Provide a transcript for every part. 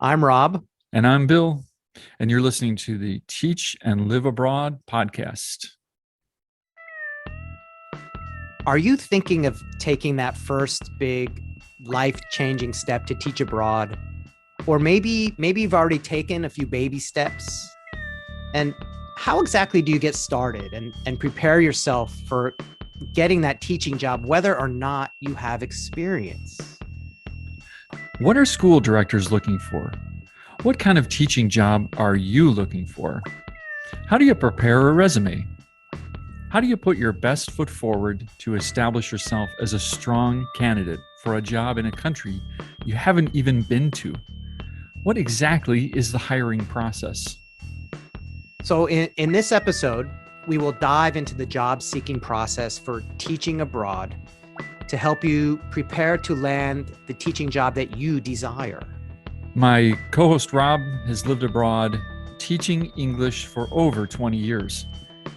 I'm Rob. And I'm Bill, and you're listening to the Teach and Live Abroad podcast. Are you thinking of taking that first big life-changing step to teach abroad? Or maybe you've already taken a few baby steps? And how exactly do you get started and prepare yourself for getting that teaching job, whether or not you have experience? What are school directors looking for? What kind of teaching job are you looking for? How do you prepare a resume? How do you put your best foot forward to establish yourself as a strong candidate for a job in a country you haven't even been to? What exactly is the hiring process? So in this episode, we will dive into the job seeking process for teaching abroad to help you prepare to land the teaching job that you desire. My co-host Rob has lived abroad teaching English for over 20 years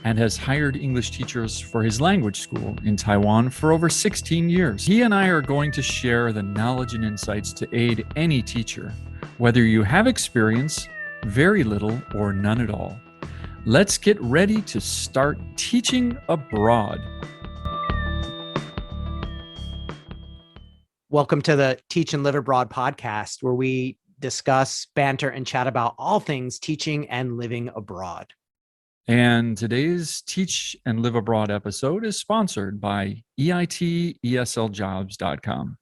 and has hired English teachers for his language school in Taiwan for over 16 years. He and I are going to share the knowledge and insights to aid any teacher, whether you have experience, very little, or none at all. Let's get ready to start teaching abroad. Welcome to the Teach and Live Abroad podcast, where we discuss, banter, and chat about all things teaching and living abroad. And today's Teach and Live Abroad episode is sponsored by EITESLjobs.com.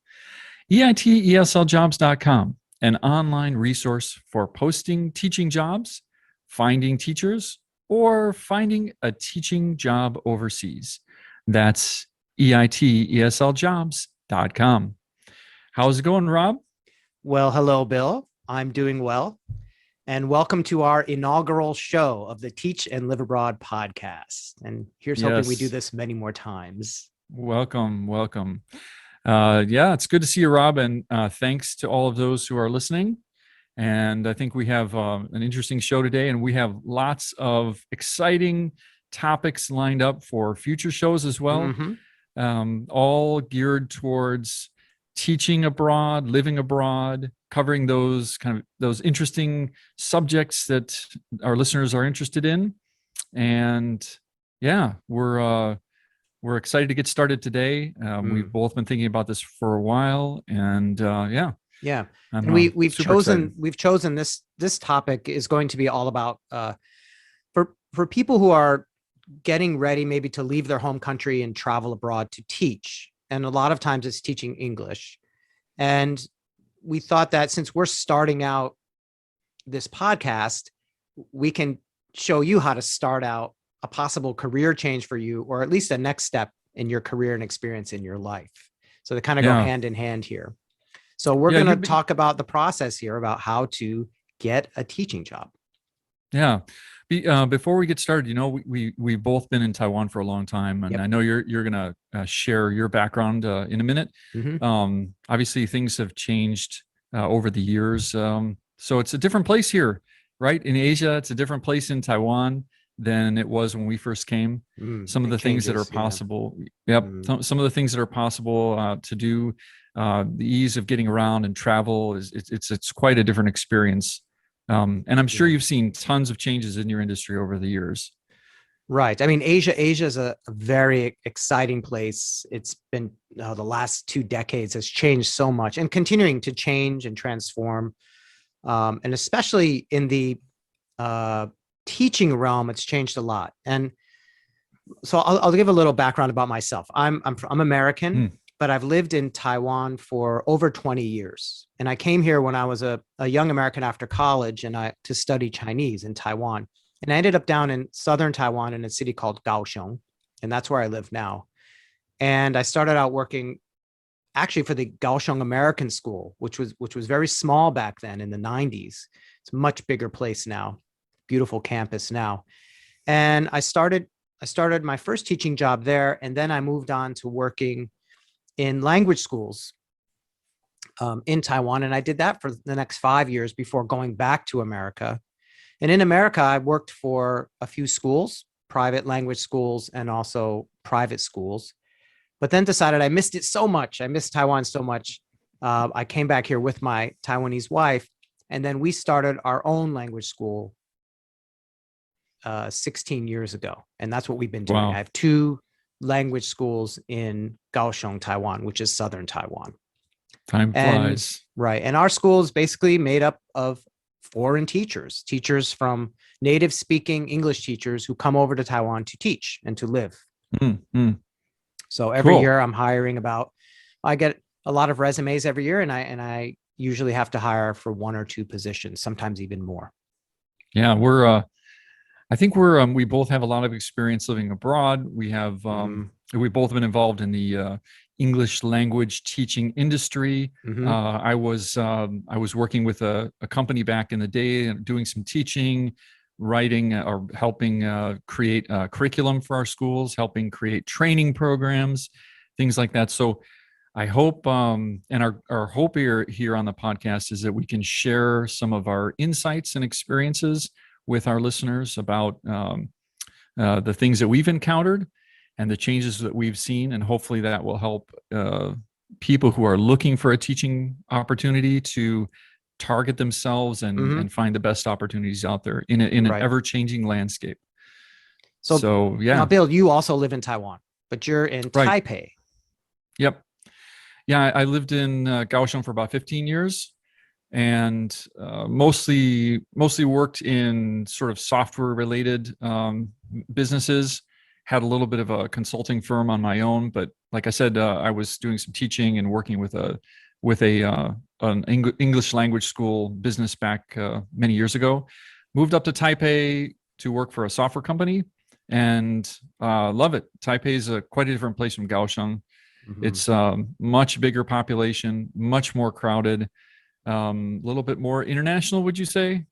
EITESLjobs.com, an online resource for posting teaching jobs, finding teachers, or finding a teaching job overseas. That's EITESLjobs.com. How's it going, Rob? Well, hello, Bill. I'm doing well. And welcome to our inaugural show of the Teach and Live Abroad podcast. And here's hoping we do this many more times. Welcome. It's good to see you, Rob. And thanks to all of those who are listening. And I think we have an interesting show today, and we have lots of exciting topics lined up for future shows as well, all geared towards teaching abroad, living abroad, covering those interesting subjects that our listeners are interested in. And yeah, we're excited to get started today. We've both been thinking about this for a while, and yeah. And we've chosen this topic is going to be all about for people who are getting ready maybe to leave their home country and travel abroad to teach. And a lot of times it's teaching English. And we thought that since we're starting out this podcast, we can show you how to start out a possible career change for you, or at least a next step in your career and experience in your life. So they kind of go hand in hand here. So we're going to talk about the process here about how to get a teaching job. Yeah. Before we get started, we've both been in Taiwan for a long time, and I know you're going to share your background in a minute. Obviously, things have changed over the years, so it's a different place here, right? In Asia, it's a different place in Taiwan than it was when we first came. Some of the things that are possible, some of the things that are possible to do, the ease of getting around and travel it's quite a different experience. And I'm sure you've seen tons of changes in your industry over the years. Right. I mean, Asia is a very exciting place. It's been the last 2 decades has changed so much and continuing to change and transform. And especially in the teaching realm, it's changed a lot. And so I'll give a little background about myself. I'm American. But I've lived in Taiwan for over 20 years. And I came here when I was a young American after college to study Chinese in Taiwan. And I ended up down in southern Taiwan in a city called Kaohsiung. And that's where I live now. And I started out working actually for the Kaohsiung American School, which was very small back then in the 90s. It's a much bigger place now, beautiful campus now. And I started my first teaching job there. And then I moved on to working in language schools in Taiwan. And I did that for the next 5 years before going back to America. And in America, I worked for a few schools, private language schools, and also private schools, but then decided I missed it so much. I missed Taiwan so much. I came back here with my Taiwanese wife, And then we started our own language school 16 years ago. And that's what we've been doing. Wow. I have 2 language schools in Kaohsiung, Taiwan, which is southern Taiwan. Time And flies. right. And our school is basically made up of foreign teachers from native speaking English teachers who come over to Taiwan to teach and to live. So every Cool. year I'm hiring I get a lot of resumes every year, and I usually have to hire for 1 or 2 positions, sometimes even more. Yeah, I think we both have a lot of experience living abroad. We have, we both been involved in the English language teaching industry. I was working with a company back in the day and doing some teaching, writing or helping create a curriculum for our schools, helping create training programs, things like that. So I hope, and our hope here on the podcast is that we can share some of our insights and experiences with our listeners about the things that we've encountered and the changes that we've seen. And hopefully that will help people who are looking for a teaching opportunity to target themselves and find the best opportunities out there in an ever-changing landscape. So yeah. Now, Bill, you also live in Taiwan, but you're in Taipei. Yep. Yeah, I lived in Kaohsiung for about 15 years. And mostly worked in sort of software related businesses. Had a little bit of a consulting firm on my own, but like I said, I was doing some teaching and working with an English language school business back many years ago. Moved up to Taipei to work for a software company, and love it. Taipei is quite a different place from Kaohsiung. It's much bigger population, much more crowded. A little bit more international, would you say?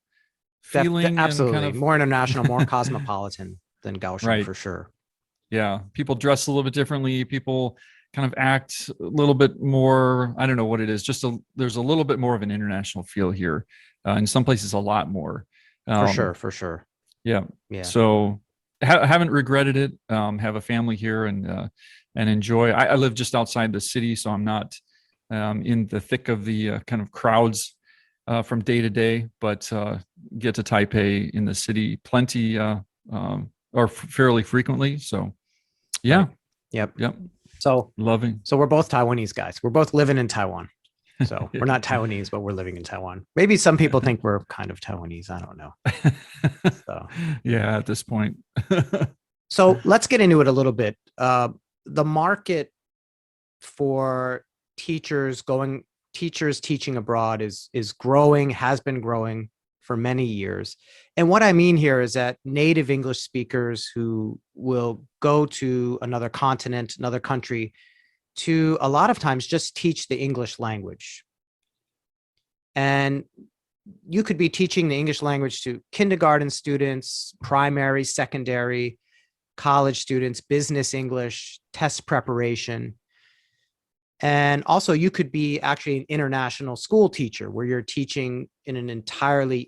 Feeling absolutely and kind of more international, more cosmopolitan than Kaohsiung, for sure. Yeah, people dress a little bit differently. People kind of act a little bit more. I don't know what it is. There's a little bit more of an international feel here. In some places, a lot more. For sure. Yeah. So haven't regretted it. Have a family here and enjoy. I live just outside the city, so I'm not in the thick of the kind of crowds from day to day, but get to Taipei in the city plenty or fairly frequently. So yeah. Yep. So we're both Taiwanese guys. We're both living in Taiwan. So we're not Taiwanese, but we're living in Taiwan. Maybe some people think we're kind of Taiwanese. I don't know. So yeah, at this point. So let's get into it a little bit. The market for teachers teaching abroad is growing, has been growing for many years. And what I mean here is that native English speakers who will go to another continent, another country, to a lot of times just teach the English language. And you could be teaching the English language to kindergarten students, primary, secondary, college students, business English, test preparation. And also you could be actually an international school teacher where you're teaching in an entirely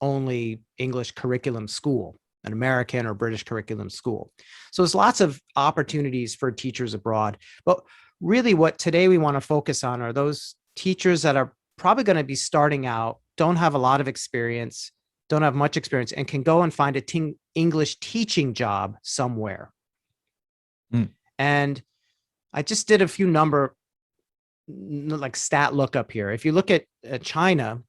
only English curriculum school, an American or British curriculum school. So there's lots of opportunities for teachers abroad. But really what today we want to focus on are those teachers that are probably going to be starting out, don't have a lot of experience, don't have much experience, and can go and find a English teaching job somewhere. And I just did a few stat lookup here. If you look at China,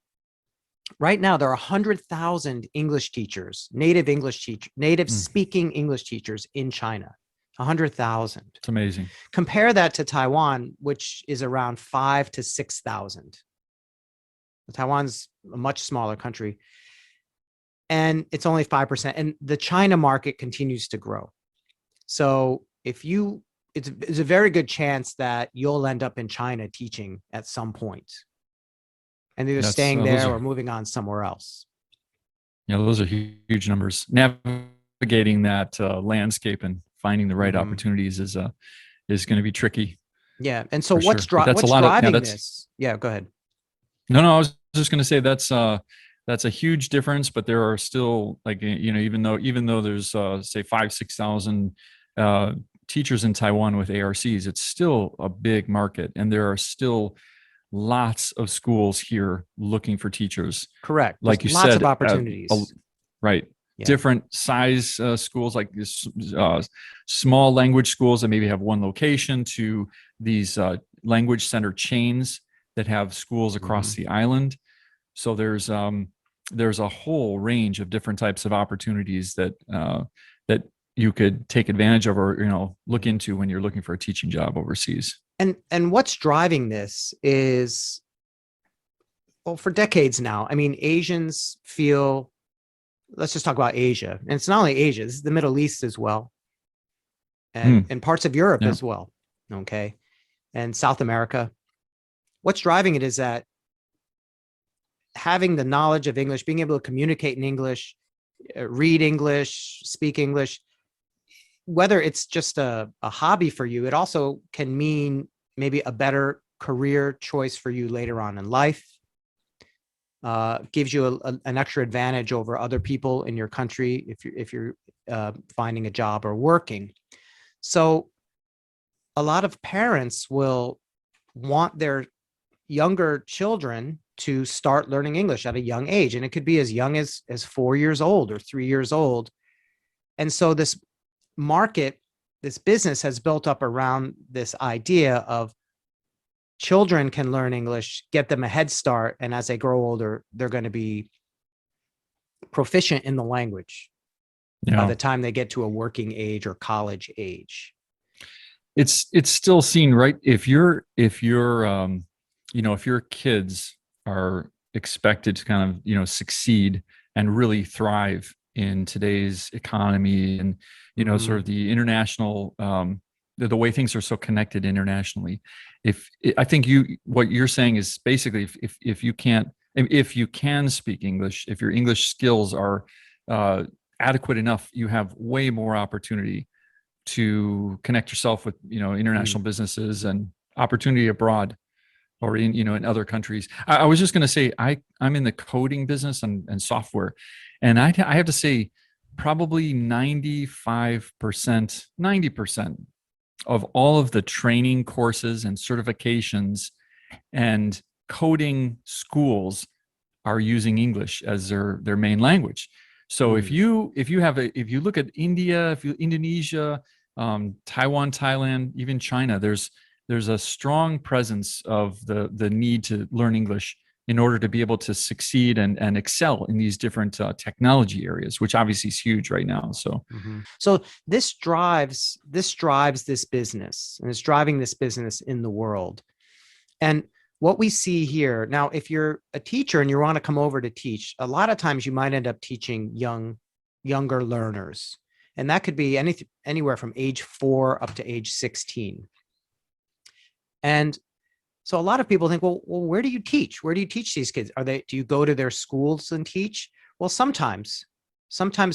right now there are 100,000 English teachers, native speaking English teachers in China. 100,000. It's amazing. Compare that to Taiwan, which is around 5,000 to 6,000. Taiwan's a much smaller country, and it's only 5%. And the China market continues to grow. So it's a very good chance that you'll end up in China teaching at some point, and either staying there or moving on somewhere else. Yeah, those are huge numbers. Navigating that landscape and finding the right opportunities is going to be tricky. Yeah, and so what's driving this? Yeah, go ahead. No, I was just going to say that's a huge difference, but there are still, like, even though there's say 5,000-6,000 teachers in Taiwan with ARCs, it's still a big market, and there are still lots of schools here looking for teachers. Correct. Like There's you lots of said, opportunities. right. Yeah. Different size schools, like this, small language schools that maybe have one location, to these language center chains that have schools across the island. So there's a whole range of different types of opportunities that that you could take advantage of, or look into when you're looking for a teaching job overseas. And what's driving this is, well, for decades now, I mean, Asians feel, let's just talk about Asia. And it's not only Asia, this is the Middle East as well. And parts of Europe as well. Okay. And South America. What's driving it is that having the knowledge of English, being able to communicate in English, read English, speak English, whether it's just a hobby for you, it also can mean maybe a better career choice for you later on in life. Gives you an extra advantage over other people in your country if you're finding a job or working. So a lot of parents will want their younger children to start learning English at a young age, and it could be as young as 4 years old or 3 years old. And so this market, this business has built up around this idea of children can learn English, get them a head start, and as they grow older, they're going to be proficient in the language by the time they get to a working age or college age. It's still seen, right? If your kids are expected to kind of succeed and really thrive in today's economy, and sort of the international the way things are so connected internationally. I think what you're saying is basically, if you can speak English, if your English skills are adequate enough, you have way more opportunity to connect yourself with international businesses and opportunity abroad, or in other countries. I was just going to say, I'm in the coding business and software, and I have to say probably 90% of all of the training courses and certifications and coding schools are using English as their main language. So if you look at India, Indonesia, Taiwan, Thailand, even China, there's a strong presence of the need to learn English in order to be able to succeed and excel in these different technology areas, which obviously is huge right now. So, so this drives this business, and it's driving this business in the world. And what we see here now, if you're a teacher and you want to come over to teach, a lot of times you might end up teaching younger learners, and that could be anywhere from age 4 up to age 16. And so a lot of people think, well, where do you teach? Where do you teach these kids? Do you go to their schools and teach? Well, sometimes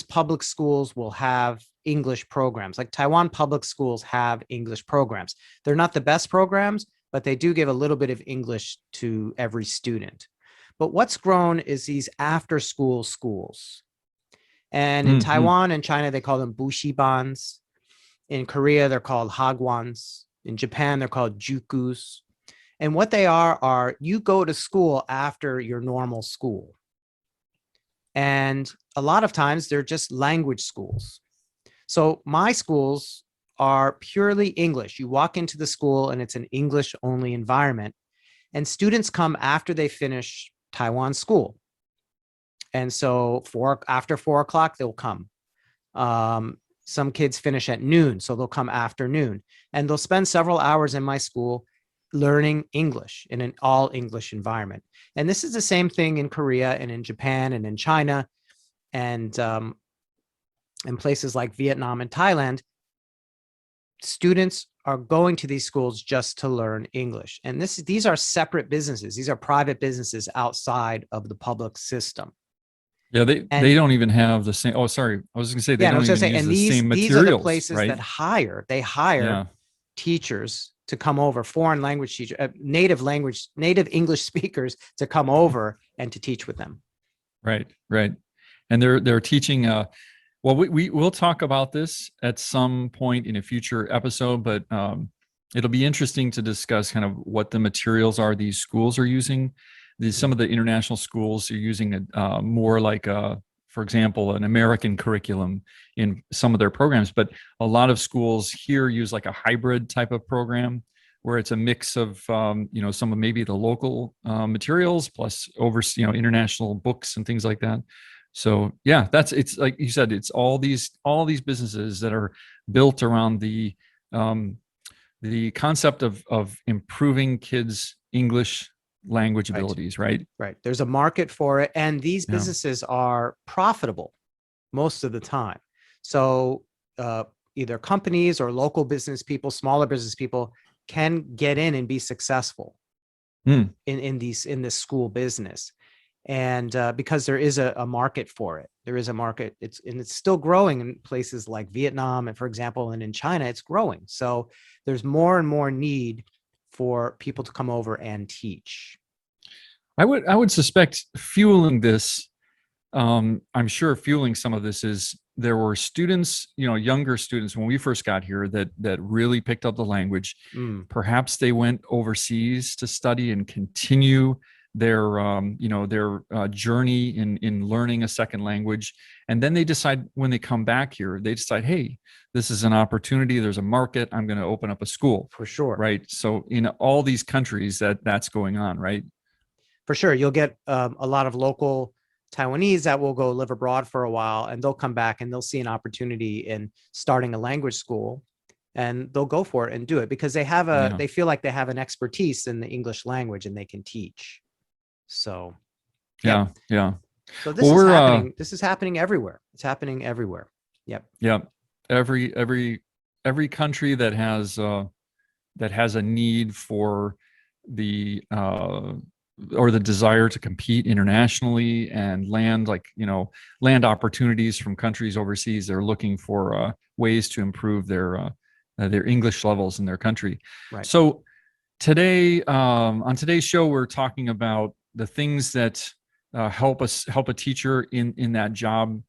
public schools will have English programs. Like Taiwan public schools have English programs. They're not the best programs, but they do give a little bit of English to every student. But what's grown is these after-school schools. And in Taiwan and China, they call them bushibans. In Korea, they're called hagwons. In Japan, they're called jukus. And what they are you go to school after your normal school. And a lot of times they're just language schools. So my schools are purely English. You walk into the school and it's an English only environment. And students come after they finish Taiwan school. And so after 4 o'clock, they'll come. Some kids finish at noon, so they'll come after noon. And they'll spend several hours in my school learning English in an all English environment. And this is the same thing in Korea and in Japan and in China and in places like Vietnam and Thailand. Students are going to these schools just to learn English. And these are separate businesses. These are private businesses outside of the public system. Yeah, they don't even have the same. Oh, sorry, I was going to say they don't even use the same materials. These are the places right? that hire teachers to come over, foreign language teachers, native English speakers to come over and to teach with them. Right. And they're teaching. Well, we'll talk about this at some point in a future episode, but it'll be interesting to discuss kind of what the materials are these schools are using. Some of the international schools are using more like for example, an American curriculum in some of their programs, but a lot of schools here use like a hybrid type of program where it's a mix of some of maybe the local materials plus over international books and things like that. So yeah, it's like you said, it's all these businesses that are built around the concept of improving kids' English language Right. abilities, right? Right. There's a market for it, and these Yeah. businesses are profitable most of the time. So either companies or local business people, smaller business people, can get in and be successful Mm. in this school business. And because there is a market for it, there is a market. It's still growing in places like Vietnam, and for example, and in China, it's growing. So there's more and more need for people to come over and teach. I would suspect fueling this. I'm sure fueling some of this is there were students, younger students when we first got here that really picked up the language. Mm, Perhaps they went overseas to study and continue their journey in learning a second language, and then they decide when they come back here, they decide, hey, this is an opportunity. There's a market. I'm going to open up a school, for sure. right? So in all these countries that's going on, right? For sure. You'll get a lot of local Taiwanese that will go live abroad for a while, and they'll come back and they'll see an opportunity in starting a language school, and they'll go for it and do it because Yeah. they feel like they have an expertise in the English language and they can teach. So, Yeah. yep. Yeah. So Well, we're this is happening everywhere. It's happening everywhere. Yep. yeah, every country that has a need for the or the desire to compete internationally and land opportunities from countries overseas, they're looking for ways to improve their English levels in their country. Right. So today, on today's show, we're talking about the things that help a teacher in that job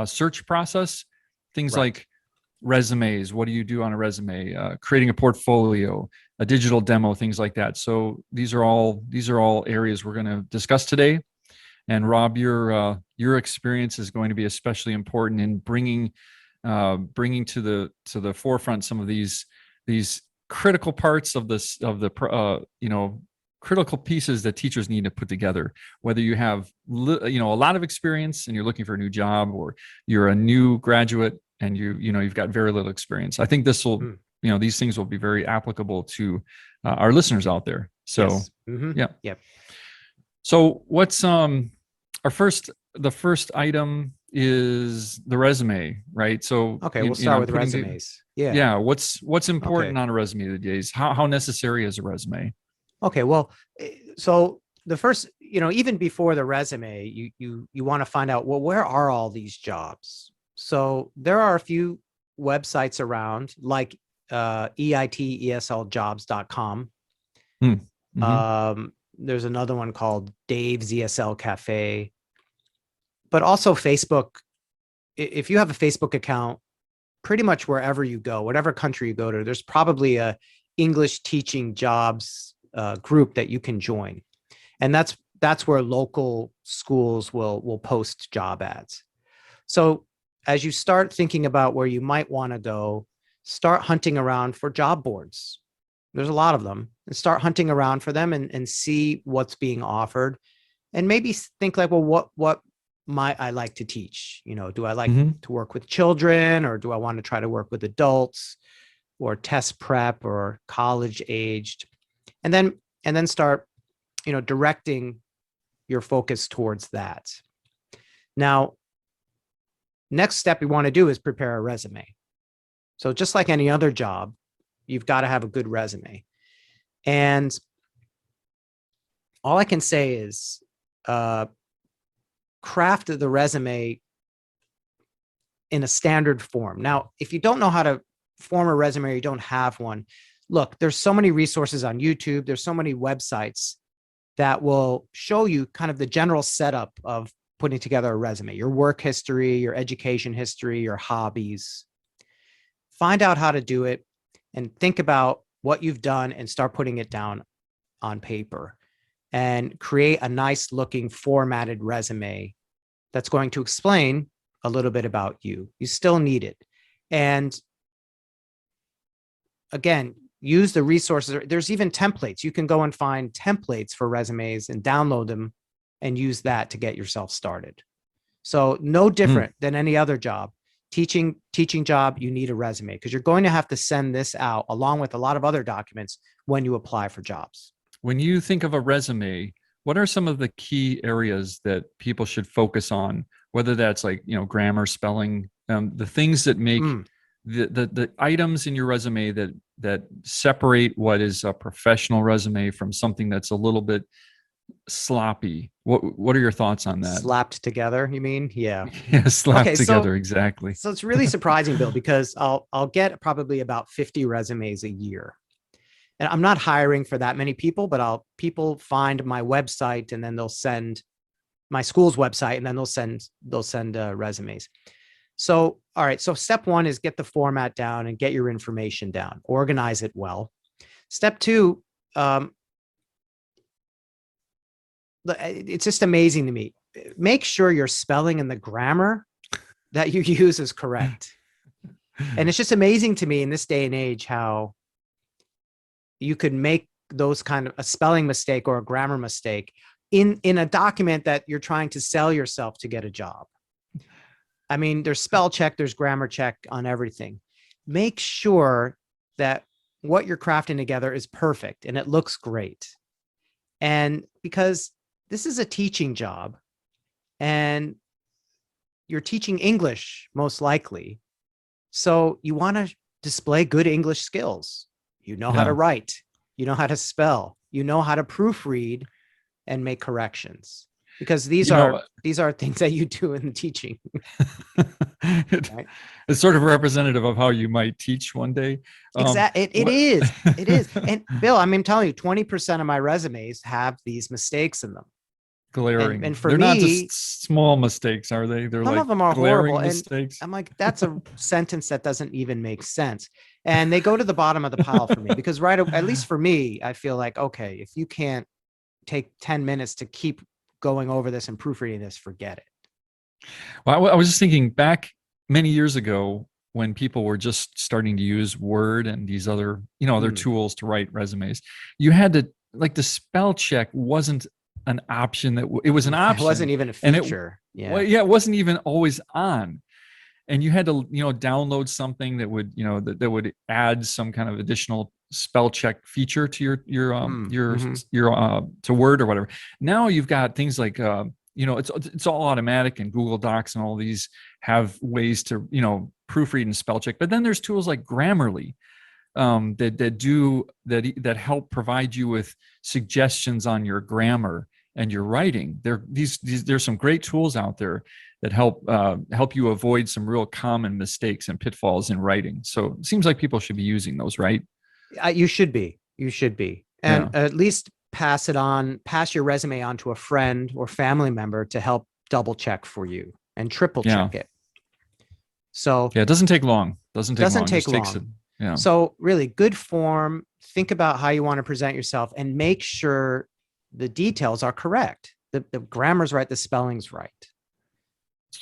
search process. Things Right. like resumes. What do you do on a resume? Creating a portfolio, a digital demo, things like that. So these are all areas we're going to discuss today. And Rob, your experience is going to be especially important in bringing to the forefront some of these critical parts of the critical pieces that teachers need to put together. Whether you have a lot of experience and you're looking for a new job, or you're a new graduate and you've got very little experience, I think these things will be very applicable to our listeners out there. So Yes. Mm-hmm. yeah. Yep. So what's the first item is the resume, right? So Okay, we'll start with resumes. Yeah. what's important Okay. on a resume these days? How necessary is a resume? Okay. Well, so the first, even before the resume, you want to find out, well, where are all these jobs? So there are a few websites around like EITESLjobs.com. Mm-hmm. There's another one called Dave's ESL Cafe, but also Facebook. If you have a Facebook account, pretty much wherever you go, whatever country you go to, there's probably a English teaching jobs group that you can join, and that's where local schools will post job ads. So as you start thinking about where you might want to go, start hunting around for job boards. There's a lot of them, and start hunting around for them and see what's being offered, and maybe think like, well, what might I like to teach? Do I like Mm-hmm. to work with children, or do I want to try to work with adults, or test prep, or college aged? And then start, directing your focus towards that. Now, next step you want to do is prepare a resume. So just like any other job, you've got to have a good resume. And all I can say is craft the resume in a standard form. Now, if you don't know how to form a resume or you don't have one, look, there's so many resources on YouTube. There's so many websites that will show you kind of the general setup of putting together a resume, your work history, your education history, your hobbies. Find out how to do it and think about what you've done and start putting it down on paper and create a nice looking formatted resume that's going to explain a little bit about you. You still need it. And again, use the resources. There's even templates. You can go and find templates for resumes and download them and use that to get yourself started. So no different than any other job. Teaching job, you need a resume because you're going to have to send this out along with a lot of other documents when you apply for jobs. When you think of a resume, what are some of the key areas that people should focus on? Whether that's like, grammar, spelling, the things that make the items in your resume that separate what is a professional resume from something that's a little bit sloppy. What are your thoughts on that? Slapped together, you mean? Yeah. Yeah, slapped Okay, together, exactly. So it's really surprising, Bill, because I'll get probably about 50 resumes a year. And I'm not hiring for that many people, but people find my website and then they'll send my school's website and then they'll send resumes. So, all right. So step one is get the format down and get your information down, organize it well. Step two, it's just amazing to me. Make sure your spelling and the grammar that you use is correct. And it's just amazing to me in this day and age how you could make those kind of a spelling mistake or a grammar mistake in a document that you're trying to sell yourself to get a job. I mean, there's spell check, there's grammar check on everything. Make sure that what you're crafting together is perfect and it looks great. And because this is a teaching job and you're teaching English most likely. So you want to display good English skills. You know how to write, you know how to spell, you know how to proofread and make corrections, because these are things that you do in teaching. Right? It's sort of representative of how you might teach one day. Exactly. It is. And Bill, I'm telling you, 20% of my resumes have these mistakes in them. Glaring. And for they're me, not just small mistakes, are they? They're some like of them are glaring horrible. mistakes. And I'm like, that's a sentence that doesn't even make sense. And they go to the bottom of the pile for me because at least for me, I feel like, okay, if you can't take 10 minutes to keep going over this and proofreading this, forget it. Well, I was just thinking back many years ago when people were just starting to use Word and these other, other tools to write resumes. You had to, like, the spell check wasn't an option. It was an option. It wasn't even a feature. It wasn't even always on. And you had to, download something that would, that would add some kind of additional spell check feature to to Word or whatever. Now you've got things like, it's all automatic, and Google Docs and all these have ways to, proofread and spell check. But then there's tools like Grammarly that help provide you with suggestions on your grammar and your writing. There's some great tools out there that help you avoid some real common mistakes and pitfalls in writing. So it seems like people should be using those, right? You should be. And at least pass your resume on to a friend or family member to help double check for you and triple check it. So it doesn't take long. Doesn't take long. So really good form. Think about how you want to present yourself and make sure the details are correct. The grammar's right. The spelling's right.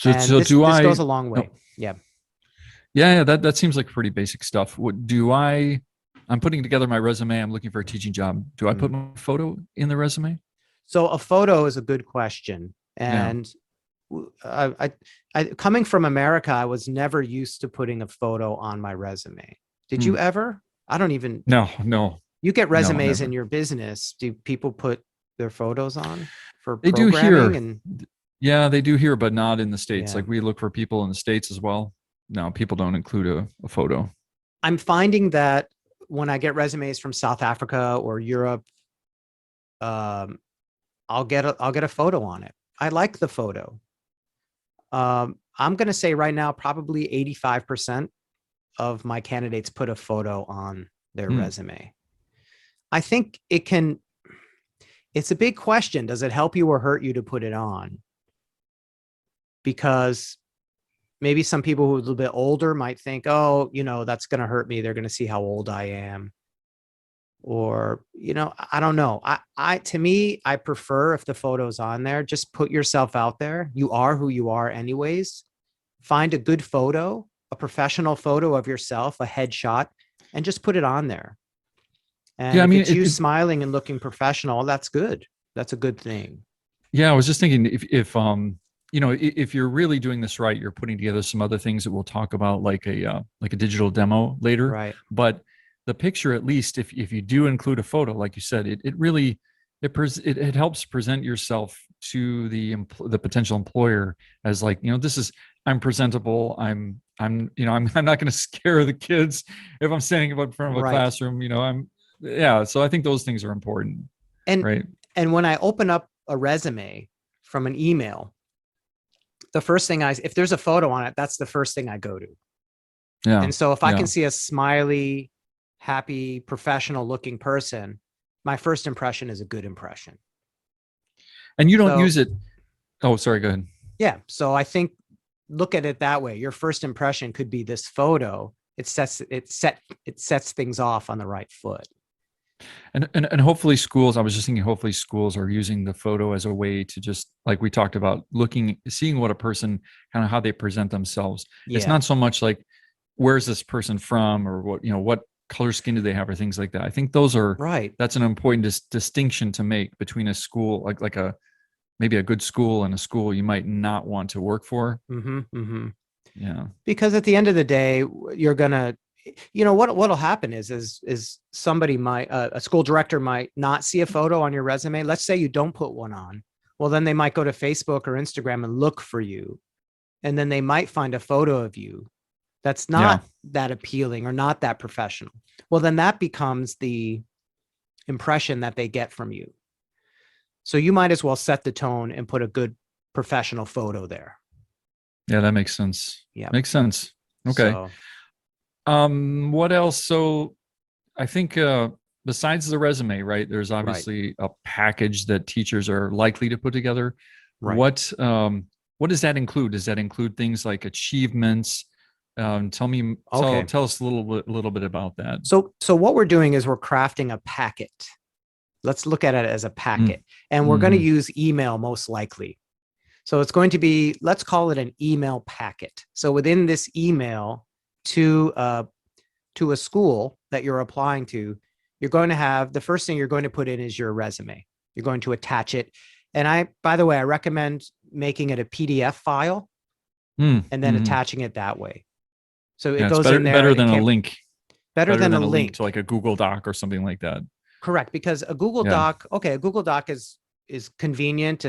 This goes a long way. Yeah. That seems like pretty basic stuff. I'm putting together my resume. I'm looking for a teaching job. Do I put my photo in the resume? So a photo is a good question. And I coming from America, I was never used to putting a photo on my resume. Did you ever? I don't even. No. You get resumes in your business. Do people put their photos on for they programming? Do here. Yeah, they do here, but not in the States. Yeah. Like, we look for people in the States as well. No, people don't include a photo. I'm finding that when I get resumes from South Africa or Europe, I'll get a photo on it. I like the photo. I'm going to say right now, probably 85% of my candidates put a photo on their resume. I think it's a big question. Does it help you or hurt you to put it on? Because maybe some people who are a little bit older might think, oh, that's going to hurt me. They're going to see how old I am. or, I don't know. To me, I prefer if the photo's on there, just put yourself out there. You are who you are anyways. Find a good photo, a professional photo of yourself, a headshot, and just put it on there. And Yeah, I if mean, it's you smiling and looking professional, that's good. That's a good thing. yeah, I was just thinking if you're really doing this right, you're putting together some other things that we'll talk about, like a digital demo later. Right. But the picture, at least if you do include a photo, like you said, it really it helps present yourself to the potential employer as like, this is, I'm presentable. I'm not going to scare the kids if I'm standing up in front of a Right. classroom. Yeah. So I think those things are important, And right? and when I open up a resume from an email, the first thing if there's a photo on it, that's the first thing I go to. Yeah. And so if I Yeah. can see a smiley, happy, professional looking person, my first impression is a good impression. And you don't So use it. Oh, sorry. Go ahead. yeah, so I think look at it that way. Your first impression could be this photo. It sets things off on the right foot. And hopefully schools, I was just thinking, hopefully schools are using the photo as a way to just, like we talked about, seeing what a person, kind of how they present themselves. It's Yeah. not so much like, where's this person from, or what color skin do they have, or things like that. I think Right. that's an important distinction to make between a school, like maybe a good school, and a school you might not want to work for. Mm-hmm. Mm-hmm. Yeah. Because at the end of the day, you're gonna, what'll happen is somebody might, a school director might not see a photo on your resume. Let's say you don't put one on. Well, then they might go to Facebook or Instagram and look for you, and then they might find a photo of you that's Yeah. not that appealing or not that professional. Well, then that becomes the impression that they get from you. So you might as well set the tone and put a good professional photo there. Yeah, that makes sense. Yeah. Makes sense. Okay. So What else? So I think besides the resume, right? There's right, obviously a package that teachers are likely to put together. right. What does that include? Does that include things like achievements? Okay. Tell us a little bit about that. So what we're doing is we're crafting a packet. Let's look at it as a Mm. packet, and we're going to Hmm. use email most likely. So it's going to be, let's call it an email packet. So within this email to a school that you're applying to, you're going to have, the first thing you're going to put in is your resume. You're going to attach it. And by the way, I recommend making it a PDF file Mm. and then Hmm. attaching it that way. So it Yeah, it's goes in there better and it than a can't, link. better Better than a than a link to link. like a Google Doc or something like that. Correct. Because a Google Yeah. Doc, okay, a Google Doc is convenient,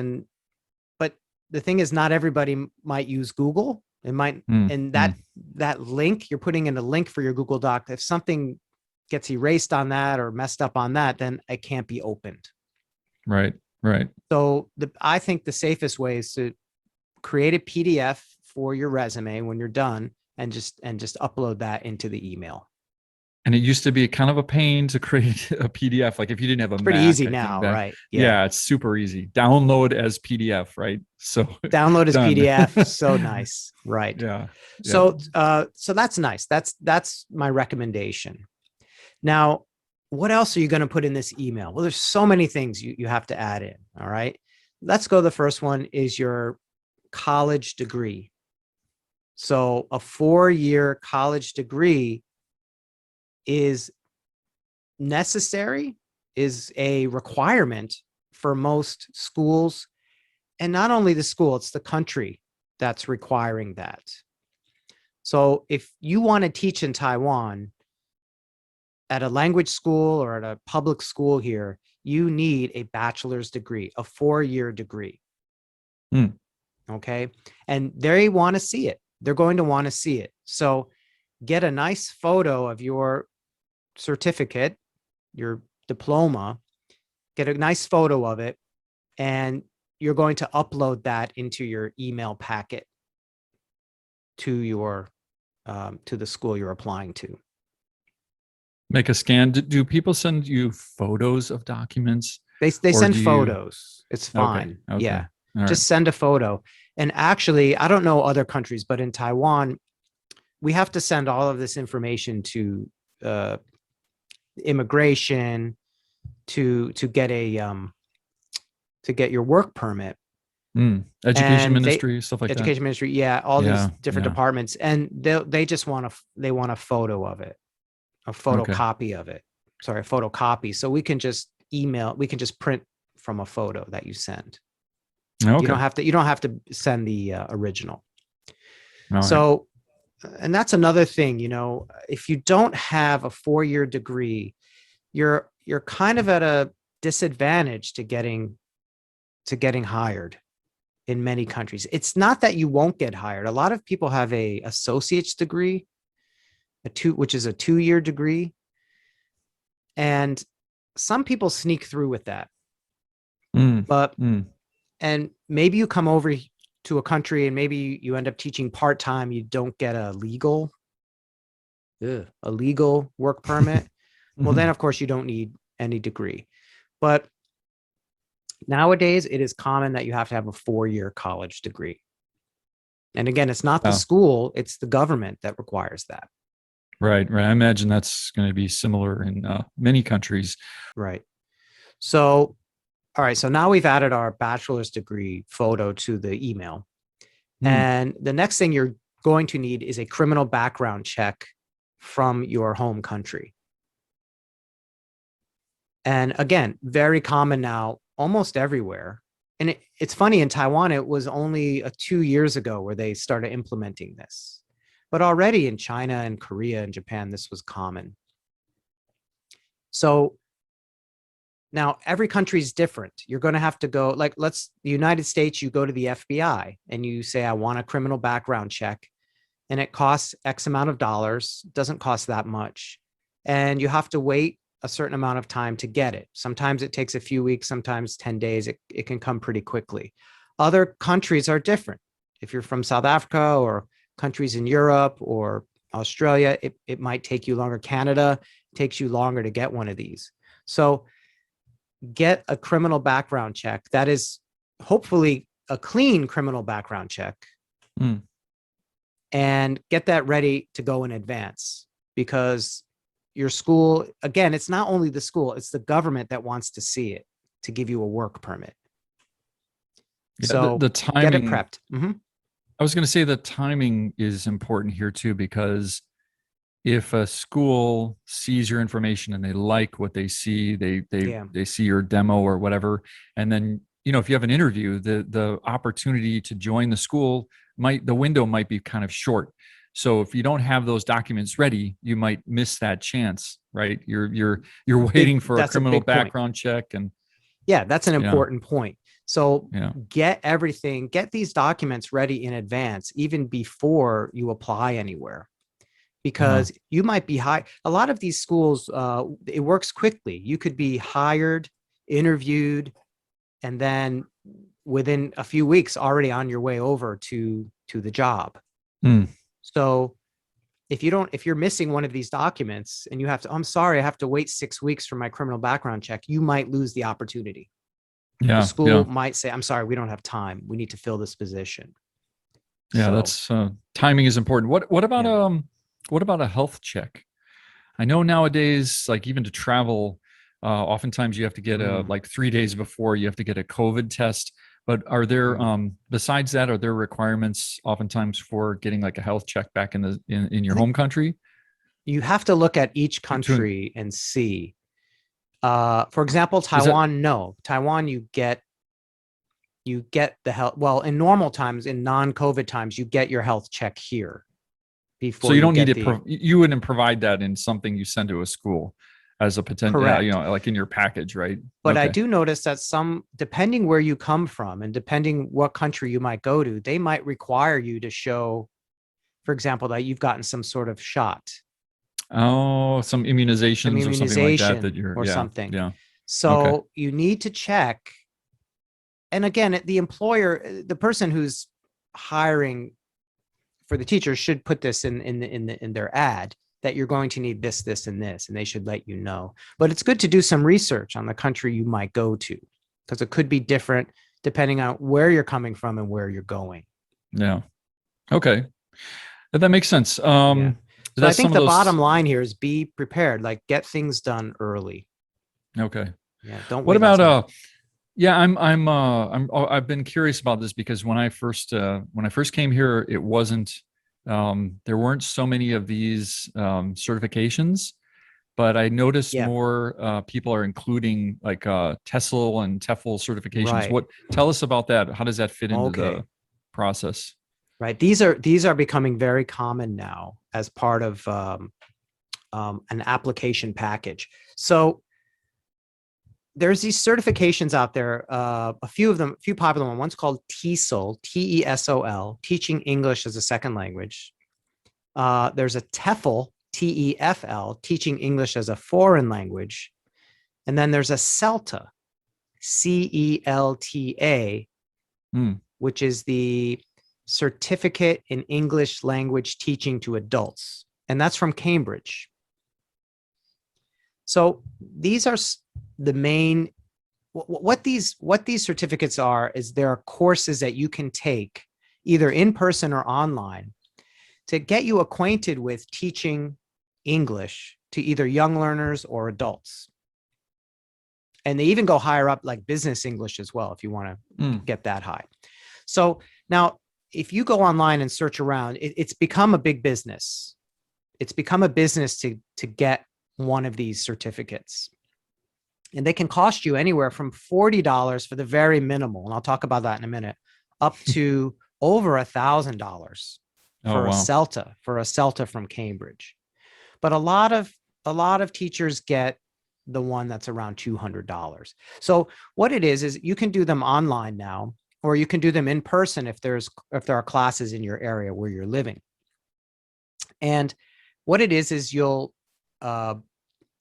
but the thing is not everybody might use Google. It might, Mm. and Mm. that link, you're putting in a link for your Google Doc. If something gets erased on that or messed up on that, then it can't be opened. Right. Right. So I think the safest way is to create a PDF for your resume when you're done, and just upload that into the email. And it used to be kind of a pain to create a PDF. Like if you didn't have a It's pretty Mac, easy I think now, that, right? Yeah. yeah, it's super easy. Download as PDF, right? So Download as done. PDF. So nice. Right. Yeah. Yeah. So that's nice. That's my recommendation. Now, what else are you going to put in this email? Well, there's so many things you have to add in. All right. Let's go. The first one is your college degree. So a 4-year college degree is necessary, is a requirement for most schools. And not only the school, it's the country that's requiring that. So if you want to teach in Taiwan at a language school or at a public school here, you need a bachelor's degree, a 4-year degree. Mm. Okay. And they want to see it. They're going to want to see it. So get a nice photo of your certificate, your diploma, get a nice photo of it, and you're going to upload that into your email packet to your to the school you're applying to. Make a scan. Do people send you photos of documents, They or send do you? photos. It's Okay. fine. Okay. Yeah. All right. Just send a photo. And actually, I don't know other countries, but in Taiwan, we have to send all of this information to immigration, to get to get your work permit. Education And ministry, stuff like that. education ministry, yeah, all these Yeah. different Yeah. departments, and they just want they want a photo of it, a Okay. photocopy of it. Sorry, a photocopy. So we can just print from a photo that you send. Okay. You don't have to send the original. All right. So, and that's another thing, if you don't have a 4-year degree, you're kind of at a disadvantage to getting hired in many countries. It's not that you won't get hired. A lot of people have a associate's degree, which is a 2-year degree, and some people sneak through with that. But and maybe you come over to a country and maybe you end up teaching part-time. You don't get a legal work permit. Well, then of course you don't need any degree. But nowadays it is common that you have to have a 4-year college degree. And again, it's not the school, it's the government that requires that. Right. I imagine that's going to be similar in many countries. Right. So, all right. So now we've added our bachelor's degree photo to the email. And the next thing you're going to need is a criminal background check from your home country. And again, very common now, almost everywhere. And it's funny, in Taiwan, it was only 2 years ago where they started implementing this. But already in China and Korea and Japan, this was common. So now every country is different. You're going to have to go, like, the United States, you go to the FBI and you say, I want a criminal background check. And it costs X amount of dollars. It doesn't cost that much. And you have to wait a certain amount of time to get it. Sometimes it takes a few weeks, sometimes 10 days. It can come pretty quickly. Other countries are different. If you're from South Africa or countries in Europe or Australia, it might take you longer. Canada takes you longer to get one of these. So get a criminal background check that is hopefully a clean criminal background check, and get that ready to go in advance, because your school, again, it's not only the school, it's the government that wants to see it to give you a work permit. Yeah, so the timing, get it prepped. I was going to say the timing is important here too, because if a school sees your information and they like what they see, they see your demo or whatever, and then, if you have an interview, the opportunity to join the school the window might be kind of short. So if you don't have those documents ready, you might miss that chance, right? You're waiting for a criminal background check, and that's an important point. So get these documents ready in advance, even before you apply anywhere, because you might be hired. A lot of these schools, it works quickly. You could be hired, interviewed, and then within a few weeks already on your way over to the job. So if you're missing one of these documents and you have to, I'm sorry, I have to wait 6 weeks for my criminal background check, you might lose the opportunity. The school might say, I'm sorry, we don't have time. We need to fill this position. Yeah, that's timing is important. What about a health check? I know nowadays, like even to travel, oftentimes you have to get like 3 days before you have to get a COVID test. But are there, besides that, are there requirements oftentimes for getting like a health check back in your home country? You have to look at each country and see. For example, Taiwan, Taiwan, you get the health. Well, in normal times, in non-COVID times, you get your health check here before. So you don't need it. You wouldn't provide that in something you send to a school as a potential, like in your package, right? But I do notice that depending where you come from and depending what country you might go to, they might require you to show, for example, that you've gotten some sort of shot. Oh, some immunizations or something like that. Something. Yeah. So you need to check. And again, the employer, the person who's hiring for the teacher should put this in their ad, that you're going to need this, this, and this, and they should let you know. But it's good to do some research on the country you might go to, because it could be different depending on where you're coming from and where you're going. Yeah. Okay. That makes sense. So I that's think some of the those. bottom line here is be prepared, like get things done early. Okay. Yeah. Don't What wait about last minute. yeah, I've been curious about this because when I first came here, it wasn't there weren't so many of these certifications, but I noticed Yeah. more people are including like TESOL and TEFL certifications. Right. What tell us about that? How does that fit into Okay. the process? Right. These are becoming very common now as part of an application package. So there's these certifications out there, a few of them, a few popular ones. One's called TESOL, TESOL, Teaching English as a Second Language. There's a TEFL, TEFL, Teaching English as a Foreign Language. And then there's a CELTA, CELTA, Hmm. which is the Certificate in English Language Teaching to Adults. And that's from Cambridge. So these are the main, what these certificates are is there are courses that you can take either in person or online to get you acquainted with teaching English to either young learners or adults. And they even go higher up, like business English as well, if you want to get that high. So now, if you go online and search around, it's become a big business. It's become a business to get one of these certificates. And they can cost you anywhere from $40 for the very minimal, and I'll talk about that in a minute, up to over $1,000 Oh for a wow. CELTA from Cambridge. But a lot of teachers get the one that's around $200. So what it is you can do them online now, or you can do them in person if there are classes in your area where you're living. And what it is you'll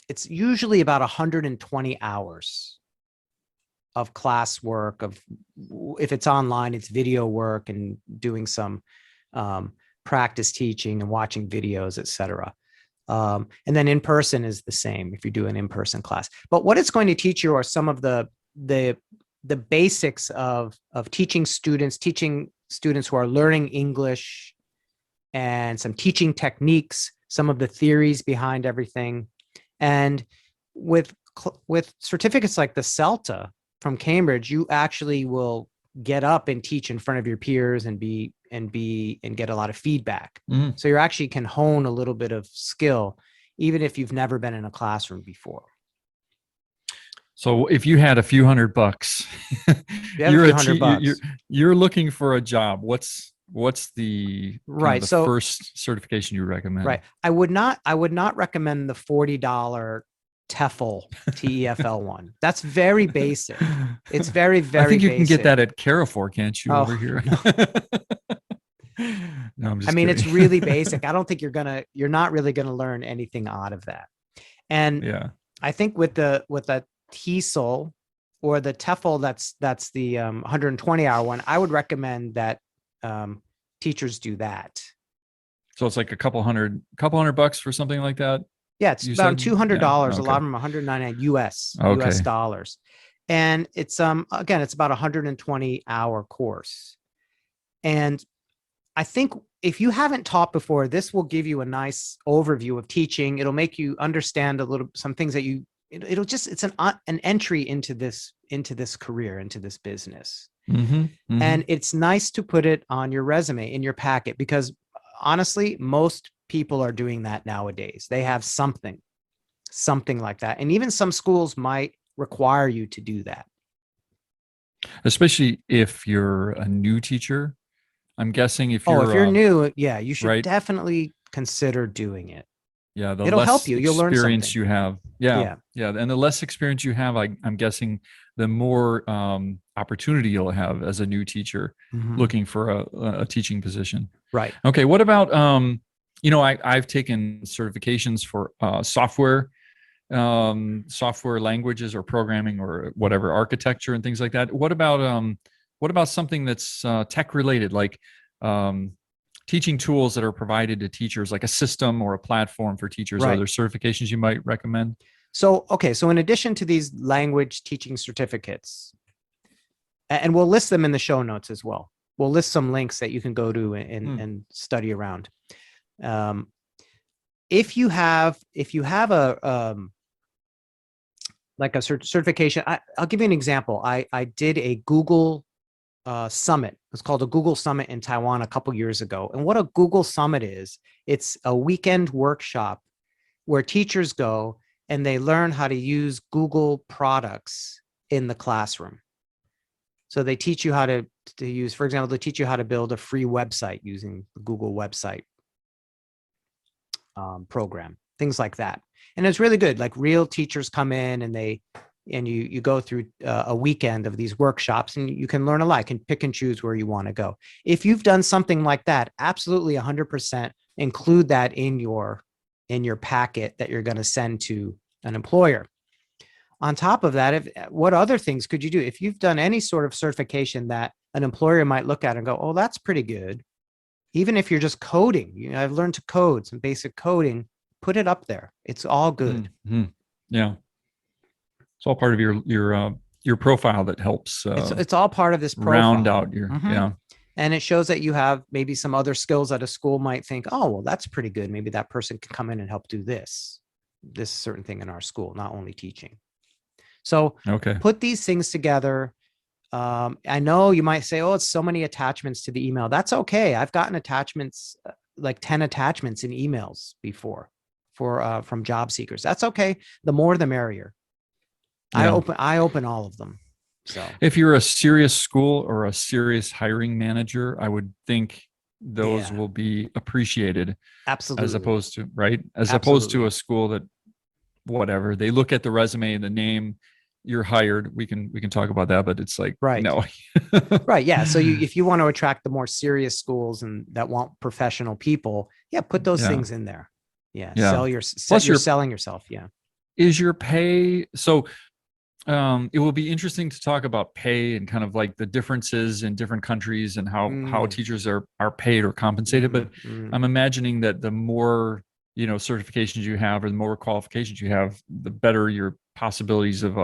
it's usually about 120 hours of class work. Of if it's online, it's video work and doing some practice teaching and watching videos, etc. And then in person is the same if you do an in-person class. But what it's going to teach you are some of the basics of teaching students who are learning English, and some teaching techniques, some of the theories behind everything. And with certificates like the CELTA from Cambridge, you actually will get up and teach in front of your peers and get a lot of feedback. Mm. So you actually can hone a little bit of skill, even if you've never been in a classroom before. So if you had a few $100, You have a few hundred you're bucks. you're looking for a job. What's the kind of Right. the So, first certification you recommend? right. I would not recommend the $40 TEFL, TEFL one. That's very basic. It's very, I very think you can get basic. that at Carrefour, can't you, over Oh, here? no. No, I'm I just mean, kidding. it's really basic. I don't think you're not really going to learn anything out of that. And Yeah. I think with the TESOL or the TEFL, that's the 120-hour one, I would recommend that teachers do that. So it's like a couple hundred bucks for something like that, Yeah, it's you about said? Yeah. $200. A Okay. lot of them 199 US Okay. dollars. And it's again, it's about a 120-hour course. And I think if you haven't taught before, this will give you a nice overview of teaching. It'll make you understand some things that it's an entry into this career, into this business. Mm-hmm. Mm-hmm. And it's nice to put it on your resume, in your packet, because honestly, most people are doing that nowadays. They have something like that. And even some schools might require you to do that. Especially if you're a new teacher. I'm guessing if Oh, if you're you're new, yeah, you should right. definitely consider doing it. Yeah, the It'll help less you. You'll learn experience something. you have. Yeah. Yeah. Yeah. And the less experience you have, I'm guessing the more opportunity you'll have as a new teacher Mm-hmm. looking for a teaching position. Right. Okay. What about, I've taken certifications for software languages or programming or whatever, architecture and things like that. What about something that's tech related, like teaching tools that are provided to teachers, like a system or a platform for teachers? Are Right. there certifications you might recommend? So, okay. So in addition to these language teaching certificates, and we'll list them in the show notes as well. We'll list some links that you can go to and study around. if you have a like a certification, I'll give you an example. I did a Google summit. It's called a Google Summit in Taiwan a couple years ago. And what a Google Summit is, it's a weekend workshop where teachers go and they learn how to use Google products in the classroom. So they teach you how to use, for example, they teach you how to build a free website using the Google website program, things like that. And it's really good. Like real teachers come in and you go through a weekend of these workshops and you can learn a lot. You can pick and choose where you want to go. If you've done something like that, absolutely 100% include that in your packet that you're going to send to an employer. On top of that, what other things could you do? If you've done any sort of certification that an employer might look at and go, oh, that's pretty good. Even if you're just coding, I've learned to code, some basic coding, put it up there. It's all good. Mm-hmm. Yeah. It's all part of your profile that helps. It's all part of this profile. Round out your, yeah. And it shows that you have maybe some other skills that a school might think, oh, well, that's pretty good. Maybe that person can come in and help do this certain thing in our school, not only teaching. So put these things together. I know you might say, oh, it's so many attachments to the email. That's okay. I've gotten attachments, like 10 attachments in emails before from job seekers. That's okay. The more, the merrier. Yeah. I open all of them. So if you're a serious school or a serious hiring manager, I would think those will be appreciated. Absolutely. As opposed to, right? As opposed to a school that, whatever, they look at the resume, the name, you're hired. We can talk about that, but it's like, right. No. Right. Yeah. So if you want to attract the more serious schools and that want professional people, put those things in there. Yeah. You're selling yourself. Yeah. Is your pay, so it will be interesting to talk about pay and kind of like the differences in different countries and how teachers are paid or compensated. But I'm imagining that the more, certifications you have or the more qualifications you have, the better your possibilities of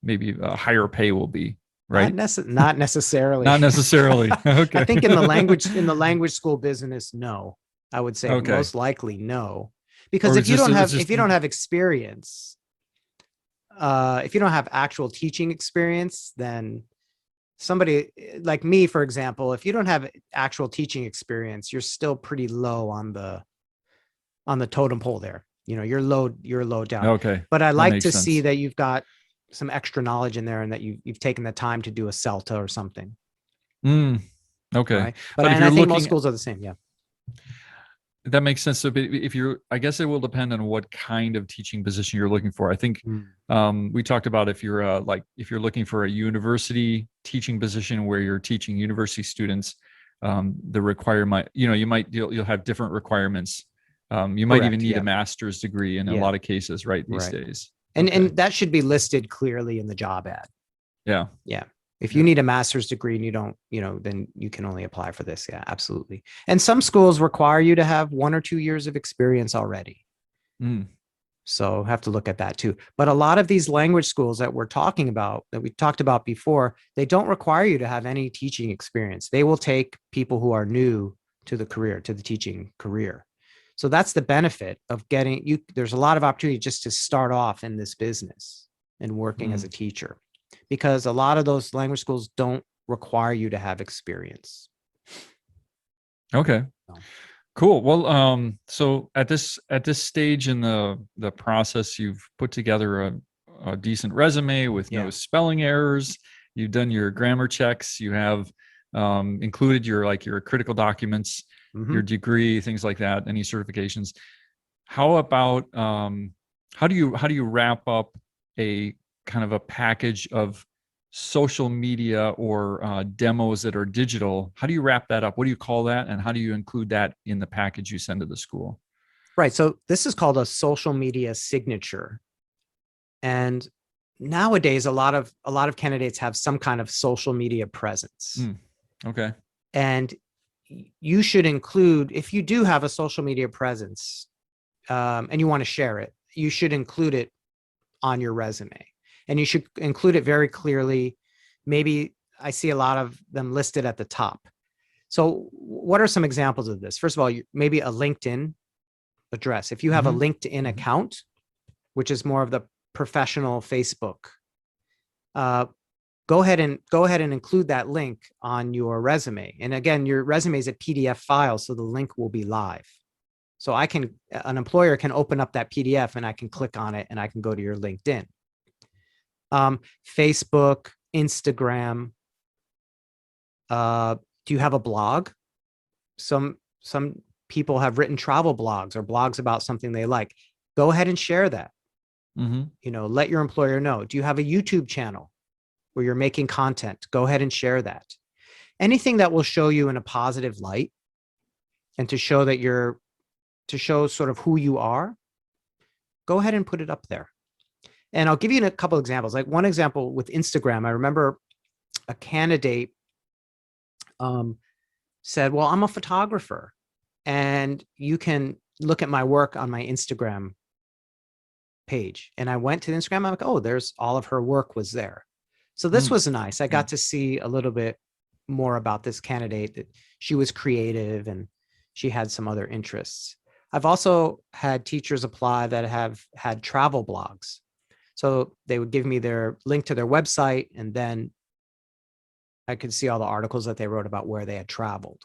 maybe a higher pay will be, right? Not necessarily. Not necessarily. Okay. I think in the language school business, no. I would say most likely no. Because if you don't have experience, if you don't have actual teaching experience, then somebody like me, for example, if you don't have actual teaching experience, you're still pretty low on the totem pole there. You're low down. Okay. But I like to see that you've got some extra knowledge in there and that you've taken the time to do a CELTA or something. Okay. Right? But I think most schools are the same. Yeah. That makes sense. So I guess it will depend on what kind of teaching position you're looking for. I think we talked about if you're looking for a university teaching position where you're teaching university students, the requirement, you'll have different requirements. You might even need a master's degree in a lot of cases, right? These days. And that should be listed clearly in the job ad. Yeah. Yeah. If you need a master's degree and you don't, then you can only apply for this. Yeah, absolutely. And some schools require you to have 1 or 2 years of experience already. So have to look at that too. But a lot of these language schools that we're talking about, that we talked about before, they don't require you to have any teaching experience. They will take people who are new to the teaching career. So that's the benefit of getting you. There's a lot of opportunity just to start off in this business and working as a teacher, because a lot of those language schools don't require you to have experience. Okay. Cool. Well, so at this stage in the process, you've put together a decent resume with no spelling errors. You've done your grammar checks. You have included your critical documents, your degree, things like that, any certifications. How about how do you wrap up a kind of a package of social media or demos that are digital? How do you wrap that up? What do you call that? And how do you include that in the package you send to the school? Right. So this is called a social media signature. And nowadays, a lot of candidates have some kind of social media presence. Okay. And you should include, if you do have a social media presence and you want to share it, you should include it on your resume. And you should include it very clearly. Maybe I see a lot of them listed at the top. So what are some examples of this? First of all, maybe a LinkedIn address. If you have a LinkedIn Mhm. account, which is more of the professional Facebook, go ahead and include that link on your resume. And again, your resume is a PDF file, so the link will be live. So an employer can open up that PDF and I can click on it and I can go to your LinkedIn. Facebook, Instagram. Do you have a blog? Some people have written travel blogs or blogs about something they like. Go ahead and share that. Let your employer know. Do you have a YouTube channel where you're making content? Go ahead and share that. Anything that will show you in a positive light and to show sort of who you are, go ahead and put it up there. And I'll give you a couple examples. Like one example with Instagram, I remember a candidate said, well, I'm a photographer and you can look at my work on my Instagram page. And I went to Instagram. I'm like, oh, there's all of her work was there. So this was nice. I got to see a little bit more about this candidate, that she was creative and she had some other interests. I've also had teachers apply that have had travel blogs. So they would give me their link to their website, and then I could see all the articles that they wrote about where they had traveled.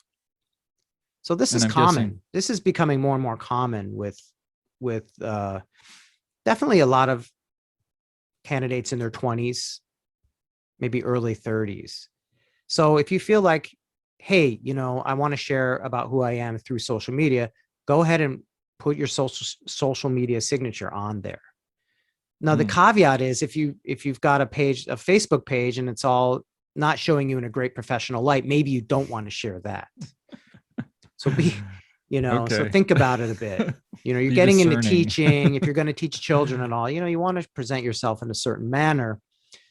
So this is common. This is becoming more and more common with definitely a lot of candidates in their 20s, maybe early 30s. So if you feel like, hey, I want to share about who I am through social media, go ahead and put your social media signature on there. Now, the caveat is if you've got a Facebook page, and it's all not showing you in a great professional light, maybe you don't want to share that. So so think about it a bit. You're getting into teaching. If you're going to teach children and all, you want to present yourself in a certain manner,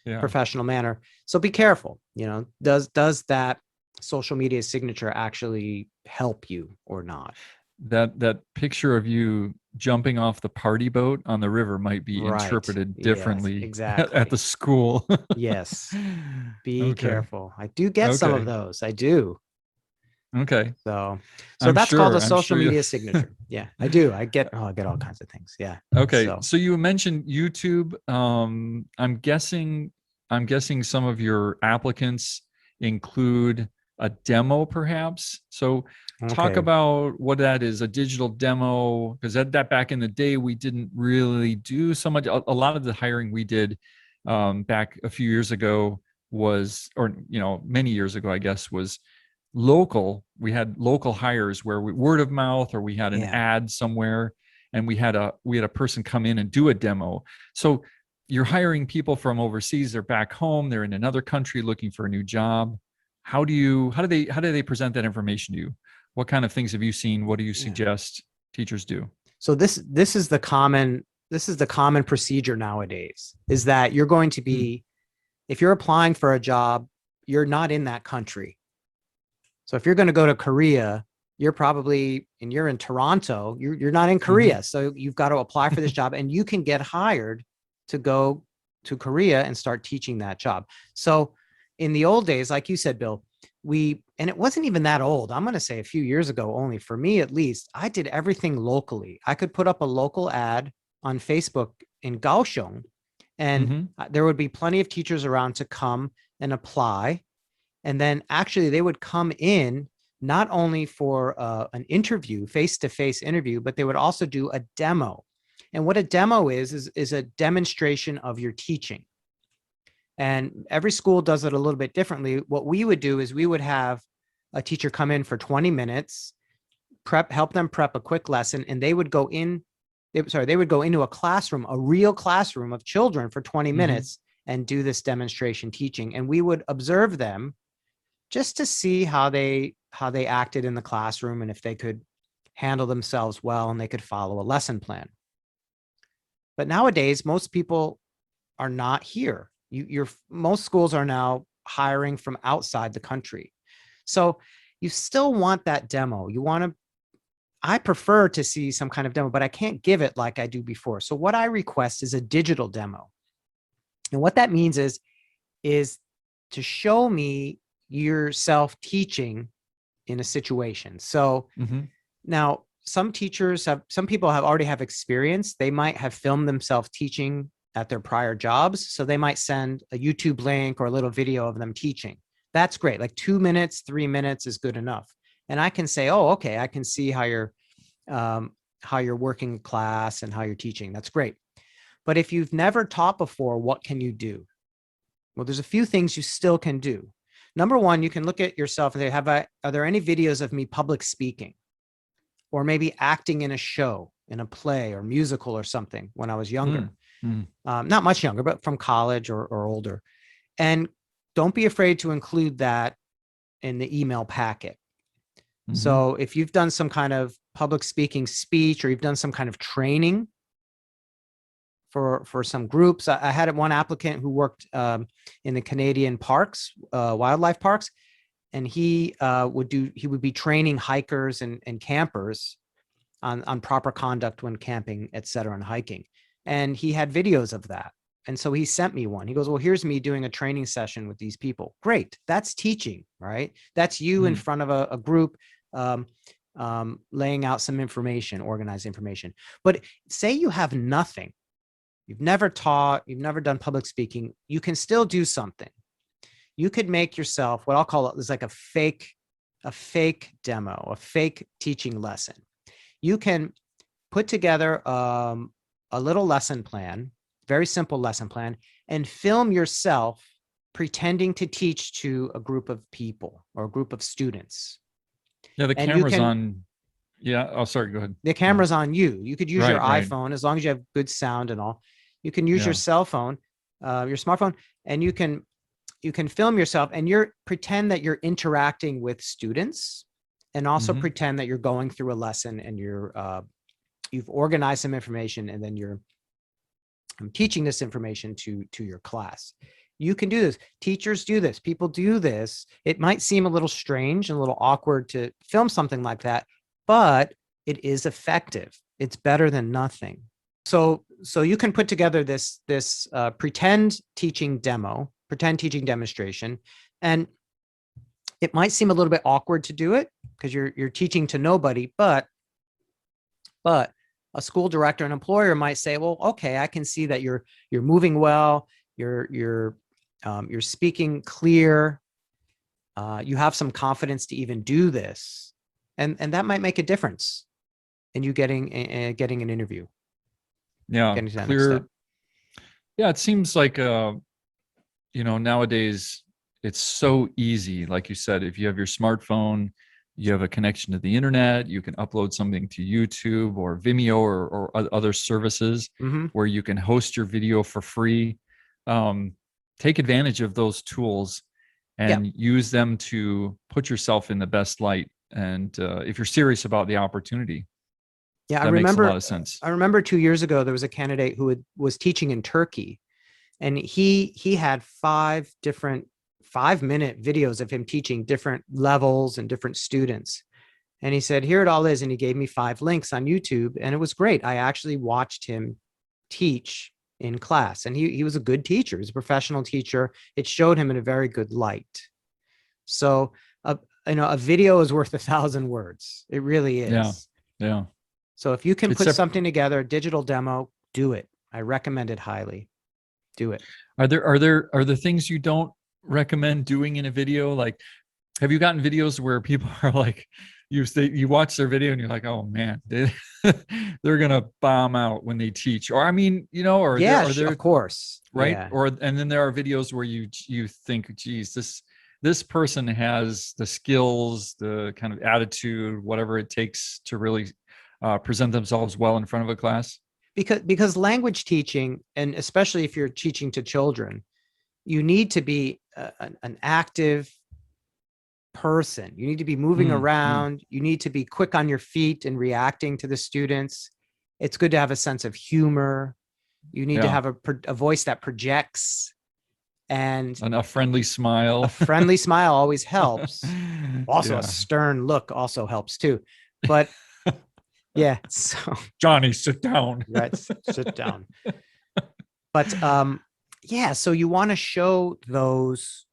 professional manner. So be careful. Does that social media signature actually help you or not? That picture of you jumping off the party boat on the river might be interpreted differently. Yes, exactly. At the school. Yes. Be careful. I do get some of those. I do. Okay. So that's called a social media signature. Yeah, I do. I get all kinds of things. Yeah. Okay. So you mentioned YouTube. I'm guessing some of your applicants include a demo, perhaps. So talk about what that is, a digital demo, because that back in the day, we didn't really do so much. A lot of the hiring we did back a few years ago many years ago, I guess, was local. We had local hires where word of mouth, or we had an ad somewhere, and we had a person come in and do a demo. So you're hiring people from overseas. They're back home. They're in another country looking for a new job. How do they present that information to you? What kind of things have you seen? What do you suggest teachers do? So this is the common procedure nowadays, is that you're going to be, if you're applying for a job, you're not in that country. So if you're going to go to Korea, you're in Toronto, you're not in Korea. So you've got to apply for this job, and you can get hired to go to Korea and start teaching that job. So in the old days, like you said, Bill, and it wasn't even that old. I'm going to say a few years ago, only for me, at least, I did everything locally. I could put up a local ad on Facebook in Kaohsiung, and there would be plenty of teachers around to come and apply. And then actually they would come in not only for an interview, face-to-face interview, but they would also do a demo. And what a demo is a demonstration of your teaching. And every school does it a little bit differently. What we would do is we would have a teacher come in for 20 minutes, help them prep a quick lesson, and they would go into a classroom, a real classroom of children for 20 minutes and do this demonstration teaching. And we would observe them just to see how they acted in the classroom, and if they could handle themselves well and they could follow a lesson plan. But nowadays, most people are not here. Most schools are now hiring from outside the country. So you still want that demo. I prefer to see some kind of demo, but I can't give it like I do before. So what I request is a digital demo. And what that means is to show me yourself teaching in a situation. So now some teachers some people already have experience. They might have filmed themselves teaching at their prior jobs. So they might send a YouTube link or a little video of them teaching. That's great. Like 2 minutes, 3 minutes is good enough. And I can say, oh, okay, I can see how you're working class and how you're teaching. That's great. But if you've never taught before, what can you do? Well, there's a few things you still can do. Number one, you can look at yourself and say, are there any videos of me public speaking or maybe acting in a show, in a play or musical or something when I was younger? Not much younger, but from college or older. And don't be afraid to include that in the email packet. So if you've done some kind of public speaking speech or you've done some kind of training for some groups, I had one applicant who worked in the Canadian parks, wildlife parks, and he would be training hikers and campers on proper conduct when camping, et cetera, and hiking. And he had videos of that. And so he sent me one. He goes, well, here's me doing a training session with these people. Great. That's teaching, right? That's you in front of a group, laying out some information, organized information. But say you have nothing. You've never taught, you've never done public speaking. You can still do something. You could make yourself, what I'll call it is like a fake demo, a fake teaching lesson. You can put together a little lesson plan, very simple lesson plan, and film yourself pretending to teach to a group of people or a group of students. Yeah, the camera's on. Yeah. Oh, sorry. Go ahead. The camera's on you. You could use your iPhone as long as you have good sound and all. You can use your cell phone, your smartphone, and you can film yourself and pretend that you're interacting with students, and also pretend that you're going through a lesson and you've organized some information, and then I'm teaching this information to your class. You can do this. Teachers do this. People do this. It might seem a little strange and a little awkward to film something like that, but it is effective. It's better than nothing. So you can put together this pretend teaching demo, pretend teaching demonstration, and it might seem a little bit awkward to do it because you're teaching to nobody, but a school director and employer might say, well, okay, I can see that you're moving well, you're speaking clear, you have some confidence to even do this, and that might make a difference in you getting an interview. Yeah, clear. Yeah, it seems like nowadays it's so easy. Like you said, if you have your smartphone, you have a connection to the internet, you can upload something to YouTube or Vimeo or other services where you can host your video for free. Take advantage of those tools and use them to put yourself in the best light. And if you're serious about the opportunity, that makes a lot of sense. I remember 2 years ago, there was a candidate who was teaching in Turkey, and he had 5-minute videos of him teaching different levels and different students. And he said, here it all is. And he gave me 5 links on YouTube, and it was great. I actually watched him teach in class, and he was a good teacher. He was a professional teacher. It showed him in a very good light. So, a video is worth 1,000 words. It really is. Yeah. So if you can put something together, a digital demo, do it. I recommend it highly. Do it. Are there things you don't recommend doing in a video? Like, have you gotten videos where people are like, you watch their video and you're like, oh man, they're gonna bomb out when they teach? Or of course, right? Yeah. And then there are videos where you think, geez, this person has the skills, the kind of attitude, whatever it takes to really present themselves well in front of a class. Because language teaching, and especially if you're teaching to children, you need to be an active person. You need to be moving around. You need to be quick on your feet and reacting to the students. It's good to have a sense of humor. You need to have a voice that projects, and a friendly smile. A friendly smile always helps. Also, a stern look also helps too. But yeah, so Johnny, sit down. Right, sit down. But so you want to show those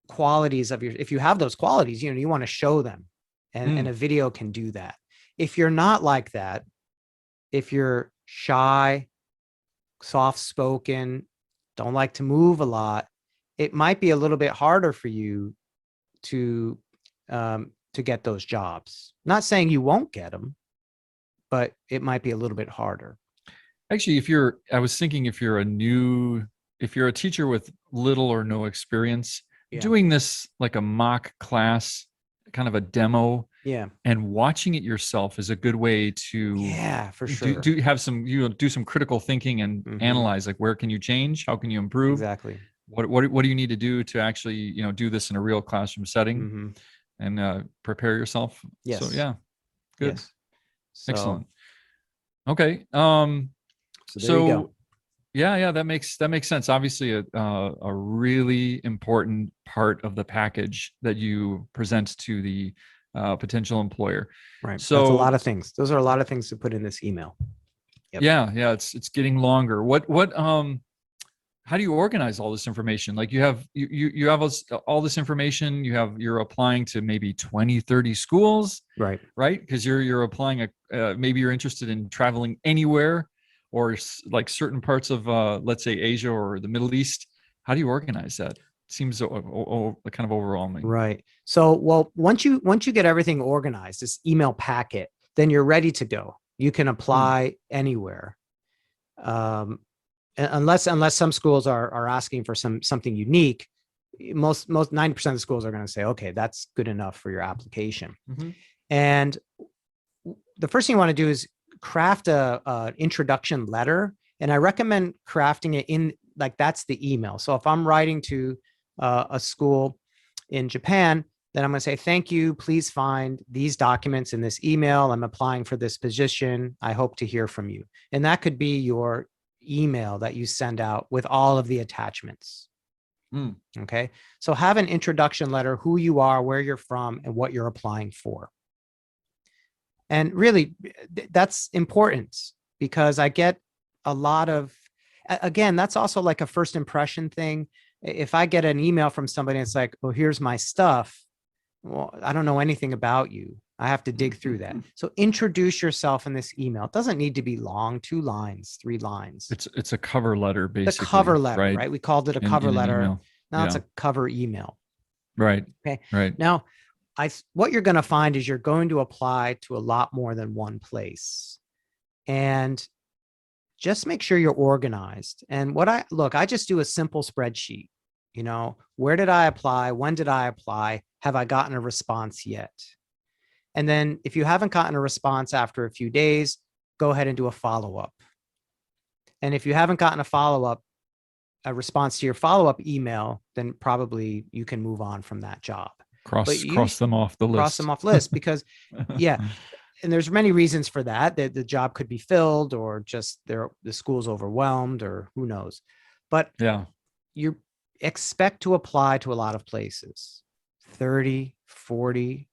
qualities of if you have those qualities, you want to show them, and a video can do that. if you're not like that, if you're shy, soft-spoken, don't like to move a lot, it might be a little bit harder for you to get those jobs. Not saying you won't get them, but it might be a little bit harder. Actually, I was thinking if you're a teacher with little or no experience, Yeah. doing this like a mock class, kind of a demo, Yeah. and watching it yourself is a good way to Yeah, for sure. do some critical thinking and analyze, like, where can you change? How can you improve? Exactly. What do you need to do to actually, do this in a real classroom setting, and prepare yourself? Yes. So yeah, good. Yes. So, Excellent. Okay. so there you go. Yeah, that makes sense. Obviously, a really important part of the package that you present to the potential employer. Right. So that's a lot of things. Those are a lot of things to put in this email. Yep. Yeah, it's getting longer. How do you organize all this information? Like, you have all this information. You're applying to maybe 20, 30 schools, Right. Because you're applying maybe you're interested in traveling anywhere, or like certain parts of let's say Asia or the Middle East. How do you organize that? It seems kind of overwhelming. Right. So, well, once you get everything organized, this email packet, then you're ready to go. You can apply anywhere. Unless some schools are asking for something unique, most 90% of the schools are going to say, okay, that's good enough for your application. And the first thing you want to do is craft a introduction letter. And I recommend crafting it in, like, that's the email. So if I'm writing to a school in Japan, then I'm going to say, thank you. Please find these documents in this email. I'm applying for this position. I hope to hear from you. And that could be your email that you send out with all of the attachments. Okay. So have an introduction letter, who you are, where you're from, and what you're applying for. And really, that's important, because I get a lot of, again, that's also like a first impression thing. If I get an email from somebody, it's like, oh, here's my stuff. Well, I don't know anything about you. I have to dig through that. So introduce yourself in this email. It doesn't need to be long, 2 lines, 3 lines. It's a cover letter, basically. The cover letter, right? We called it a cover letter. Now it's a cover email. Right. Okay. Right. Now, what you're going to find is you're going to apply to a lot more than one place. And just make sure you're organized. And I just do a simple spreadsheet. Where did I apply? When did I apply? Have I gotten a response yet? And then if you haven't gotten a response after a few days, go ahead and do a follow-up. And if you haven't gotten a response to your follow-up email, then probably you can move on from that job. Cross them off the list. Cross them off list, because yeah. And there's many reasons for that. The job could be filled, or just the school's overwhelmed, or who knows. But yeah, you expect to apply to a lot of places, 30, 40,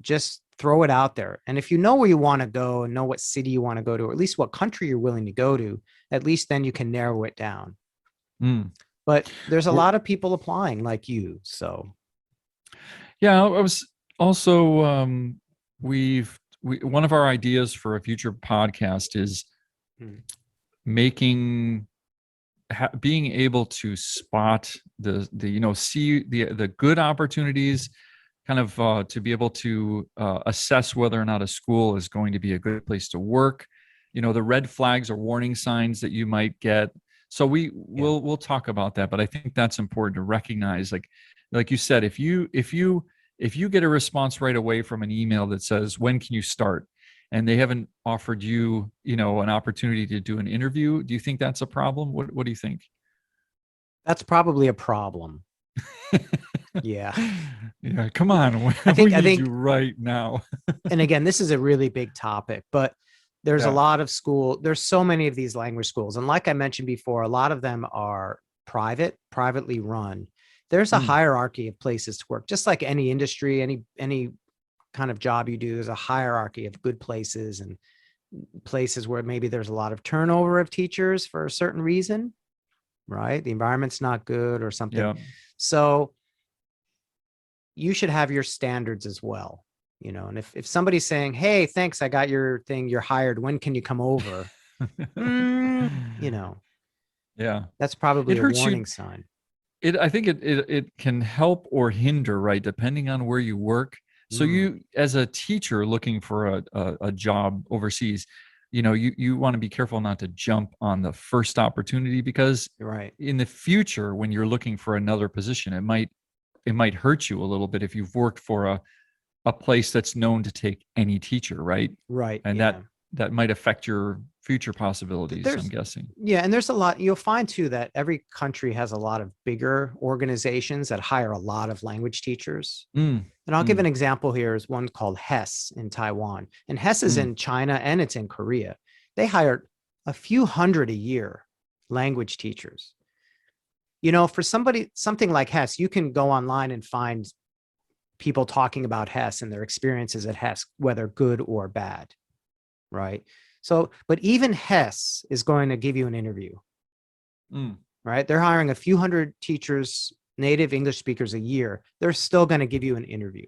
just throw it out there. And if you know where you want to go and know what city you want to go to, or at least what country you're willing to go to, at least then you can narrow it down. But there's a lot of people applying like you. So yeah, I was also one of our ideas for a future podcast is being able to spot see the good opportunities, kind of to be able to assess whether or not a school is going to be a good place to work, the red flags or warning signs that you might get. So we'll talk about that, but I think that's important to recognize, like you said, if you get a response right away from an email that says, when can you start, and they haven't offered you, an opportunity to do an interview, do you think that's a problem? What do you think? That's probably a problem. Yeah. Yeah. Come on. I think you right now. And again, this is a really big topic, but there's a lot of there's so many of these language schools. And like I mentioned before, a lot of them are privately run. There's a hierarchy of places to work, just like any industry, any kind of job you do. There's a hierarchy of good places and places where maybe there's a lot of turnover of teachers for a certain reason, right? The environment's not good or something. So you should have your standards as well. And if somebody's saying, hey, thanks, I got your thing, you're hired, when can you come over? Mm, Yeah. that's It probably a hurts you. warning sign. I think it can help or hinder, right, depending on where you work. So Mm, you, as a teacher looking for a job overseas, you want to be careful not to jump on the first opportunity, because right. in the future, when you're looking for another position, it might hurt you a little bit if you've worked for a place that's known to take any teacher, right? Right. And Yeah. that might affect your future possibilities, I'm There's guessing. Yeah, and there's a lot. You'll find too that every country has a lot of bigger organizations that hire a lot of language teachers. Mm, And I'll give mm, an example here is one called Hess in Taiwan. And Hess is mm, in China and it's in Korea. They hired a few hundred a year language teachers. For something like Hess, you can go online and find people talking about Hess and their experiences at Hess, whether good or bad, right? So, but even Hess is going to give you an interview, mm. right? They're hiring a few hundred teachers, native English speakers a year. They're still going to give you an interview.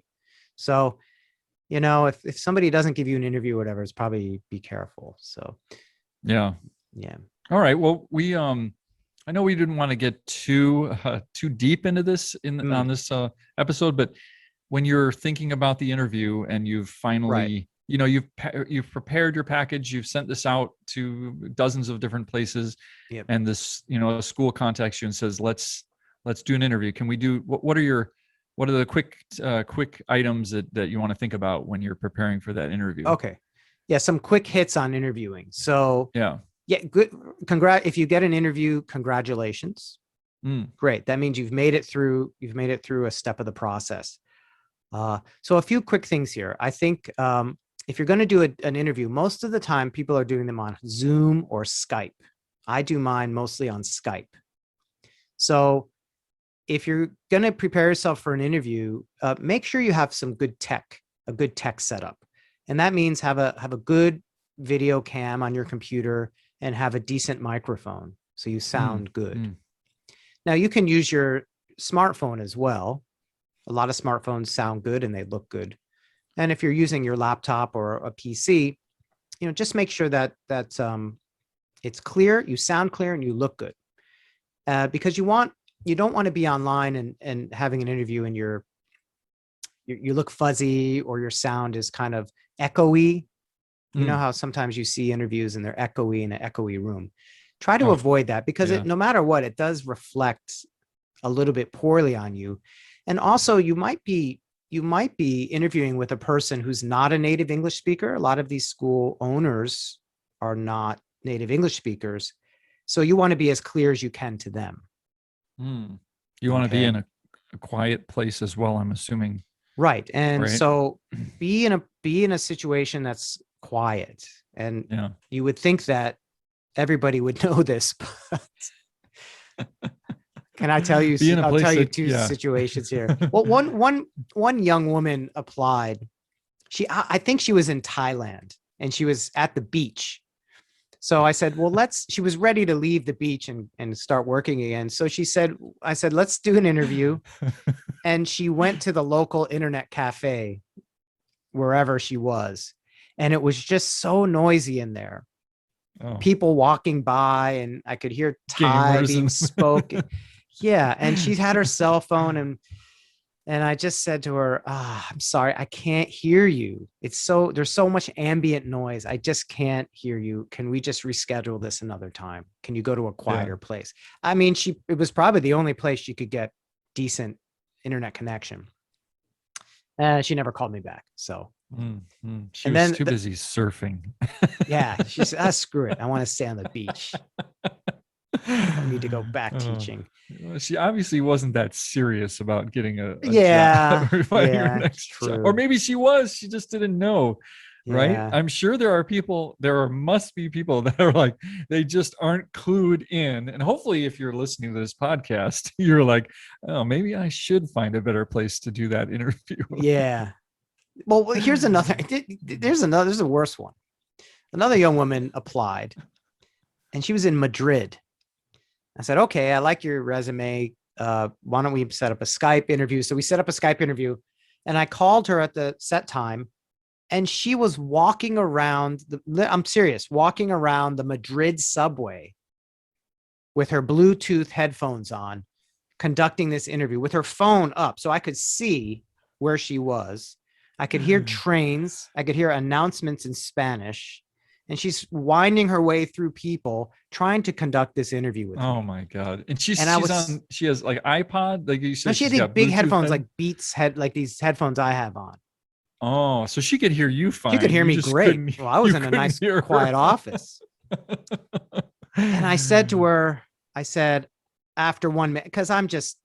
So, if somebody doesn't give you an interview or whatever, it's probably be careful. So, Yeah. yeah. All right. Well, I know we didn't want to get too deep into this on Mm, this episode, but when you're thinking about the interview and you've right. finally, you've prepared your package, you've sent this out to dozens of different places, Yep. and this, a school contacts you and says, let's do an interview. Can we do what are the quick items that you want to think about when you're preparing for that interview? Okay. Yeah. Some quick hits on interviewing. So, Yeah. yeah, good. If you get an interview, congratulations. Mm, Great. That means you've made it through a step of the process. So a few quick things here. I think if you're going to do an interview, most of the time people are doing them on Zoom or Skype. I do mine mostly on Skype. So if you're going to prepare yourself for an interview, make sure you have a good tech setup. And that means have a good video cam on your computer and have a decent microphone so you mm, sound good. mm. Now you can use your smartphone as well. A lot of smartphones sound good and they look good. And if you're using your laptop or a PC, just make sure that it's clear, you sound clear, and you look good. Because you don't want to be online and having an interview and you look fuzzy or your sound is kind of echoey. You know Mm. how sometimes you see interviews and they're echoey in an echoey room. Try to Oh, avoid that because yeah. no matter what, it does reflect a little bit poorly on you. And also you might be interviewing with a person who's not a native English speaker. A lot of these school owners are not native English speakers. So you want to be as clear as you can to them. Mm. You want to be Okay. in a quiet place as well, I'm assuming, Right. And right? so be in a situation that's quiet. And Yeah. you would think that everybody would know this, but can I tell you? Be in a I'll tell place you that, two yeah. situations here. Well, one young woman applied. I think she was in Thailand and she was at the beach. So I said, well, she was ready to leave the beach and start working again. So I said, let's do an interview. And she went to the local internet cafe, wherever she was. And it was just so noisy in there. Oh, People walking by and I could hear Thai gamers being and spoken. Yeah. And she had her cell phone and I just said to her, I'm sorry, I can't hear you. There's so much ambient noise. I just can't hear you. Can we just reschedule this another time? Can you go to a yeah. quieter place? I mean, it was probably the only place she could get decent internet connection. She never called me back. So, She and was then, too busy surfing. yeah, she said, screw it. I want to stay on the beach. I don't need to go back Oh, teaching. well, she obviously wasn't that serious about getting a job Yeah. or finding her Yeah. next job. Or True. maybe she was, she just didn't know, right? Yeah. I'm sure must be people that are like, they just aren't clued in. And hopefully, if you're listening to this podcast, you're like, oh, maybe I should find a better place to do that interview. Yeah. Well, here's another. There's a worse one. Another young woman applied and she was in Madrid. I said, okay, I like your resume. Why don't we set up a Skype interview? So we set up a Skype interview And I called her at the set time, and she was walking around I'm serious, walking around the Madrid subway with her Bluetooth headphones on, conducting this interview with her phone up so I could see where she was. I could hear trains. I could hear announcements in Spanish. And she's winding her way through people trying to conduct this interview with me. Oh my God. And And she has like iPod, like you no, said, she had she's these got big Bluetooth headphones, like Beats like these headphones I have on. Oh, so she could hear you fine. She could hear You me just great. couldn't, Well, I was you in a couldn't nice, hear quiet her. office. And I said to her, after 1 minute, because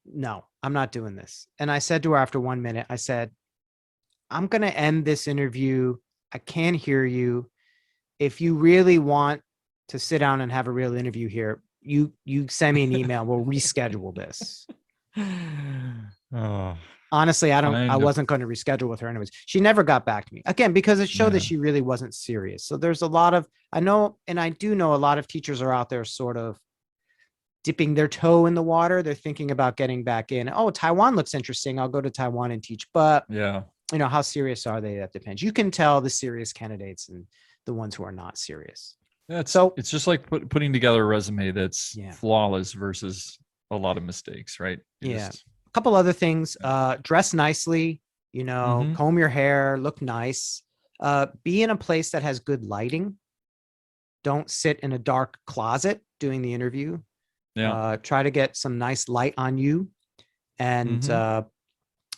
no, I'm not doing this. And I said to her after 1 minute, I said, I'm going to end this interview. I can't hear you. If you really want to sit down and have a real interview here, you send me an email. We'll reschedule this. Oh, Honestly, I wasn't going to reschedule with her anyways. She never got back to me again, because it showed that she really wasn't serious. So there's a lot of, I do know a lot of teachers are out there sort of dipping their toe in the water. They're thinking about getting back in. Oh, Taiwan looks interesting. I'll go to Taiwan and teach. But yeah, how serious are they? That depends. You can tell the serious candidates and the ones who are not serious. it's just like putting together a resume that's flawless versus a lot of mistakes, right? A couple other things. Dress nicely, comb your hair, look nice. Be in a place that has good lighting. Don't sit in a dark closet doing the interview. Try to get some nice light on you. And,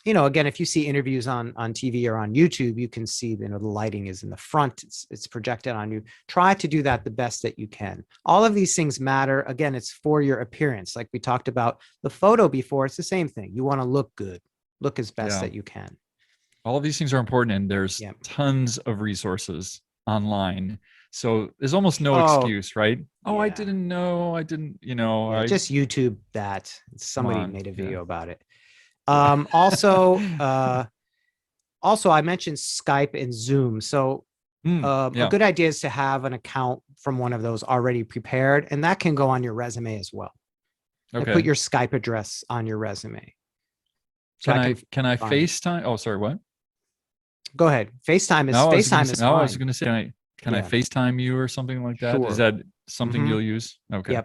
again, if you see interviews on TV or on YouTube, you can see, the lighting is in the front. It's projected on you. Try to do that the best that you can. All of these things matter. Again, it's for your appearance. Like we talked about the photo before, it's the same thing. You want to look good, look as best that you can. All of these things are important, and there's tons of resources online. So there's almost no excuse, right? Oh, I didn't know. I didn't, just YouTube that. Somebody made a video about it. Also, I mentioned Skype and Zoom. So a good idea is to have an account from one of those already prepared, and that can go on your resume as well. Okay. And put your Skype address on your resume. So can I FaceTime? Oh, sorry, what? Go ahead. FaceTime is fine. I was going to say, can I FaceTime you or something like that? Sure. Is that something you'll use? Okay.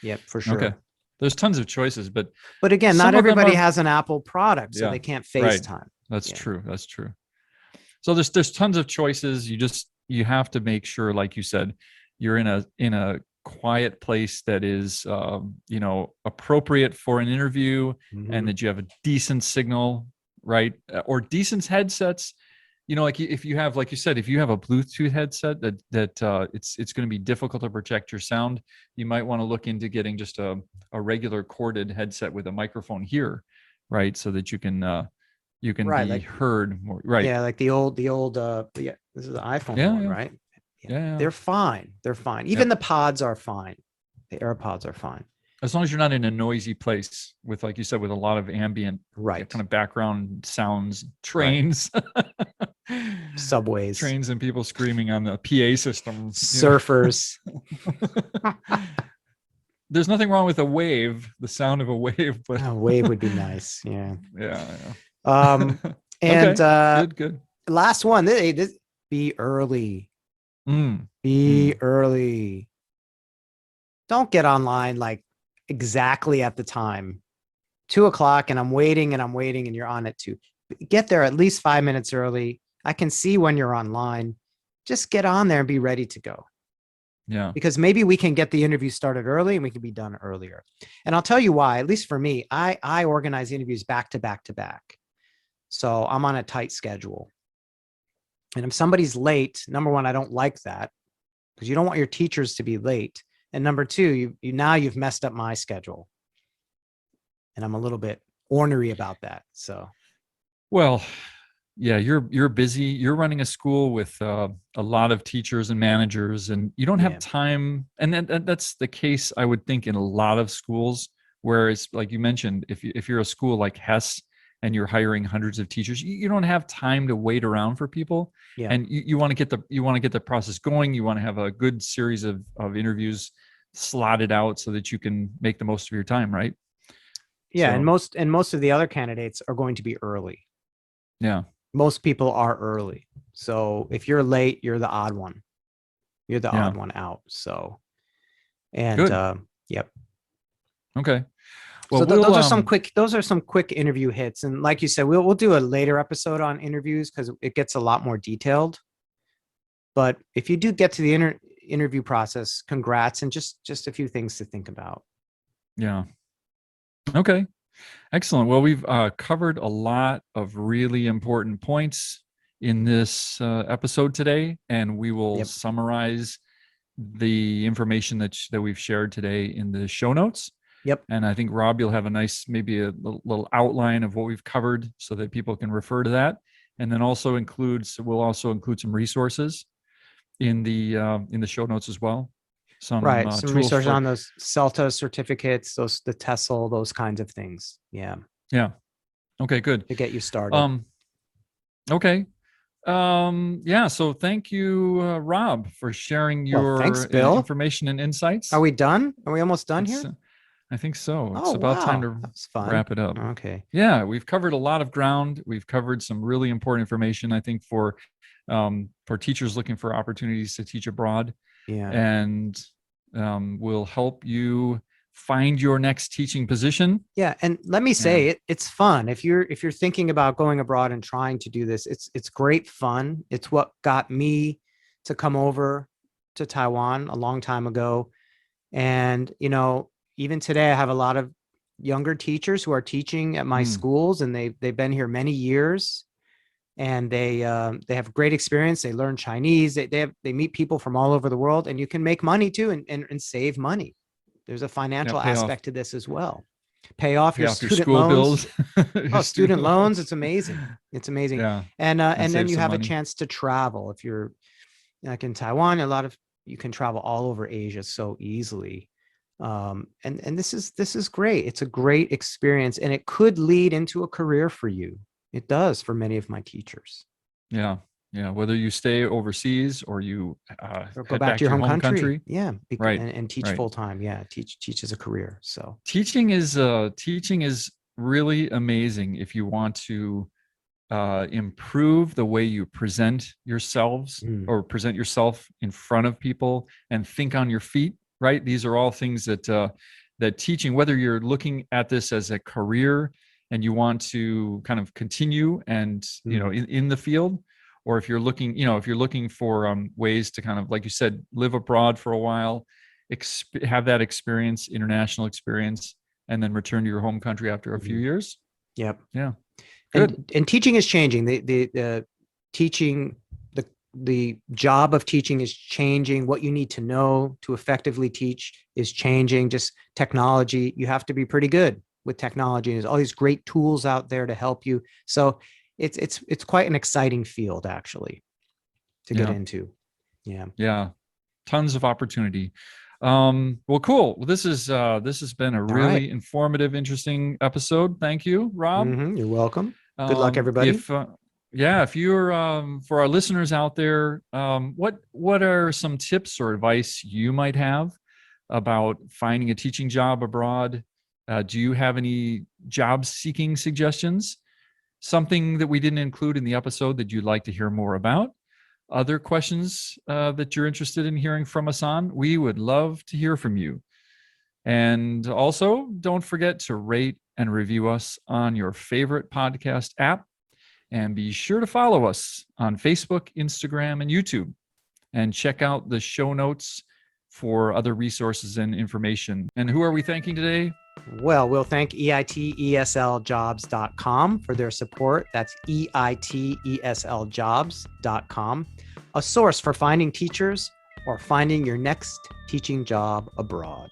Yep, for sure. Okay. There's tons of choices, but again, not everybody has an Apple product, so they can't FaceTime. Right. That's true. That's true. So there's tons of choices. You have to make sure, like you said, you're in a quiet place that is appropriate for an interview, and that you have a decent signal, right? Or decent headsets. Like if you have, like you said, if you have a Bluetooth headset that it's going to be difficult to project your sound, you might want to look into getting just a regular corded headset with a microphone here, right? So that you can be heard more, right? Yeah, like the old this is the iPhone one, right? Yeah. They're fine. Even the pods are fine. The AirPods are fine. As long as you're not in a noisy place with, like you said, with a lot of ambient kind of background sounds, trains, subways, trains, and people screaming on the PA system, surfers. There's nothing wrong with a wave, the sound of a wave, but a wave would be nice. Yeah. And good. Last one. Be early. Be early. Don't get online like exactly at the time, 2:00, and I'm waiting and you're on at 2. Get there at least 5 minutes early. I can see when you're online. Just get on there and be ready to go. Yeah. Because maybe we can get the interview started early and we can be done earlier. And I'll tell you why. At least for me, I organize interviews back to back to back. So I'm on a tight schedule. And if somebody's late, number one, I don't like that, because you don't want your teachers to be late. And number two, you've messed up my schedule. And I'm a little bit ornery about that. So, well, yeah, you're busy. You're running a school with a lot of teachers and managers, and you don't have time. And that's the case, I would think, in a lot of schools, where it's like you mentioned, if you're a school like Hess and you're hiring hundreds of teachers, you don't have time to wait around for people. Yeah. And you want to get the process going. You want to have a good series of interviews slotted out so that you can make the most of your time, right? Yeah. So, and most of the other candidates are going to be early. Yeah. Most people are early. So if you're late, you're the odd one. You're the Yeah. odd one out. So, and Good. yep. Okay. Well, So we'll those are some quick interview hits. And like you said, we'll do a later episode on interviews because it gets a lot more detailed. But if you do get to the interview process, congrats, and just a few things to think about. yeah. Okay. Excellent. Well, we've covered a lot of really important points in this episode today, and we will Yep. summarize the information that we've shared today in the show notes. Yep. And I think, Rob, you'll have a nice, maybe a little outline of what we've covered so that people can refer to that. And then we'll also include some resources in the show notes as well. Some Right. Some tools research for, on those CELTA certificates, the TESOL, those kinds of things. Yeah. yeah. Okay, good. To get you started. Okay. Yeah. So thank you, Rob, for sharing Well, thanks, your Bill. information and insights. Are we done? Are we almost done It's, here? I think so. Oh, It's about time wow. to That was fun. wrap it up. Okay. Yeah, we've covered a lot of ground. We've covered some really important information, I think, for teachers looking for opportunities to teach abroad, Yeah. and will help you find your next teaching position. Yeah. And let me say it's fun. If you're thinking about going abroad and trying to do this, it's great fun. It's what got me to come over to Taiwan a long time ago. And, even today I have a lot of younger teachers who are teaching at my schools, and they've been here many years, and they have great experience. They learn Chinese. They meet people from all over the world, and you can make money too, and save money. There's a financial aspect to this as well. Pay off your student school loans. bills. Student loans. It's amazing. It's amazing. Yeah. And then you have money. a chance to travel. If you're like in Taiwan, you can travel all over Asia so easily. And this is great. It's a great experience, and it could lead into a career for you. It does for many of my teachers. Yeah. Yeah. Whether you stay overseas or you Or go back to your home country. Yeah. Right. And teach full time. Yeah. Teach as a career. So teaching is really amazing if you want to improve the way you present yourselves or present yourself in front of people and think on your feet. Right. These are all things that teaching, whether you're looking at this as a career and you want to kind of continue and, in the field, or if you're looking for ways to kind of, like you said, live abroad for a while, have that experience, international experience, and then return to your home country after a few years. Yep. Yeah. Good. And teaching is changing. The teaching, the job of teaching is changing. What you need to know to effectively teach is changing. Just technology, you have to be pretty good with technology. There's all these great tools out there to help you. So it's quite an exciting field actually to get into. Yeah. Yeah. Tons of opportunity. Well, cool. Well, this has been a really informative, interesting episode. Thank you, Rob. You're welcome. Good luck, everybody. If you're for our listeners out there, what are some tips or advice you might have about finding a teaching job abroad? Do you have any job seeking suggestions? Something that we didn't include in the episode that you'd like to hear more about? Other questions that you're interested in hearing from us on? We would love to hear from you. And also, don't forget to rate and review us on your favorite podcast app. And be sure to follow us on Facebook, Instagram, and YouTube. And check out the show notes for other resources and information. And who are we thanking today? Well, we'll thank EITESLjobs.com for their support. That's EITESLjobs.com, a source for finding teachers or finding your next teaching job abroad.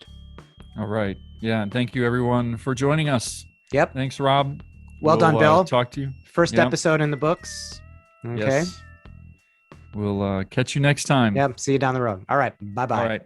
All right. Yeah. And thank you, everyone, for joining us. Yep. Thanks, Rob. Well done, Bill. Talk to you. First episode in the books. Okay. Yes. We'll catch you next time. Yep. See you down the road. All right. Bye-bye. All right.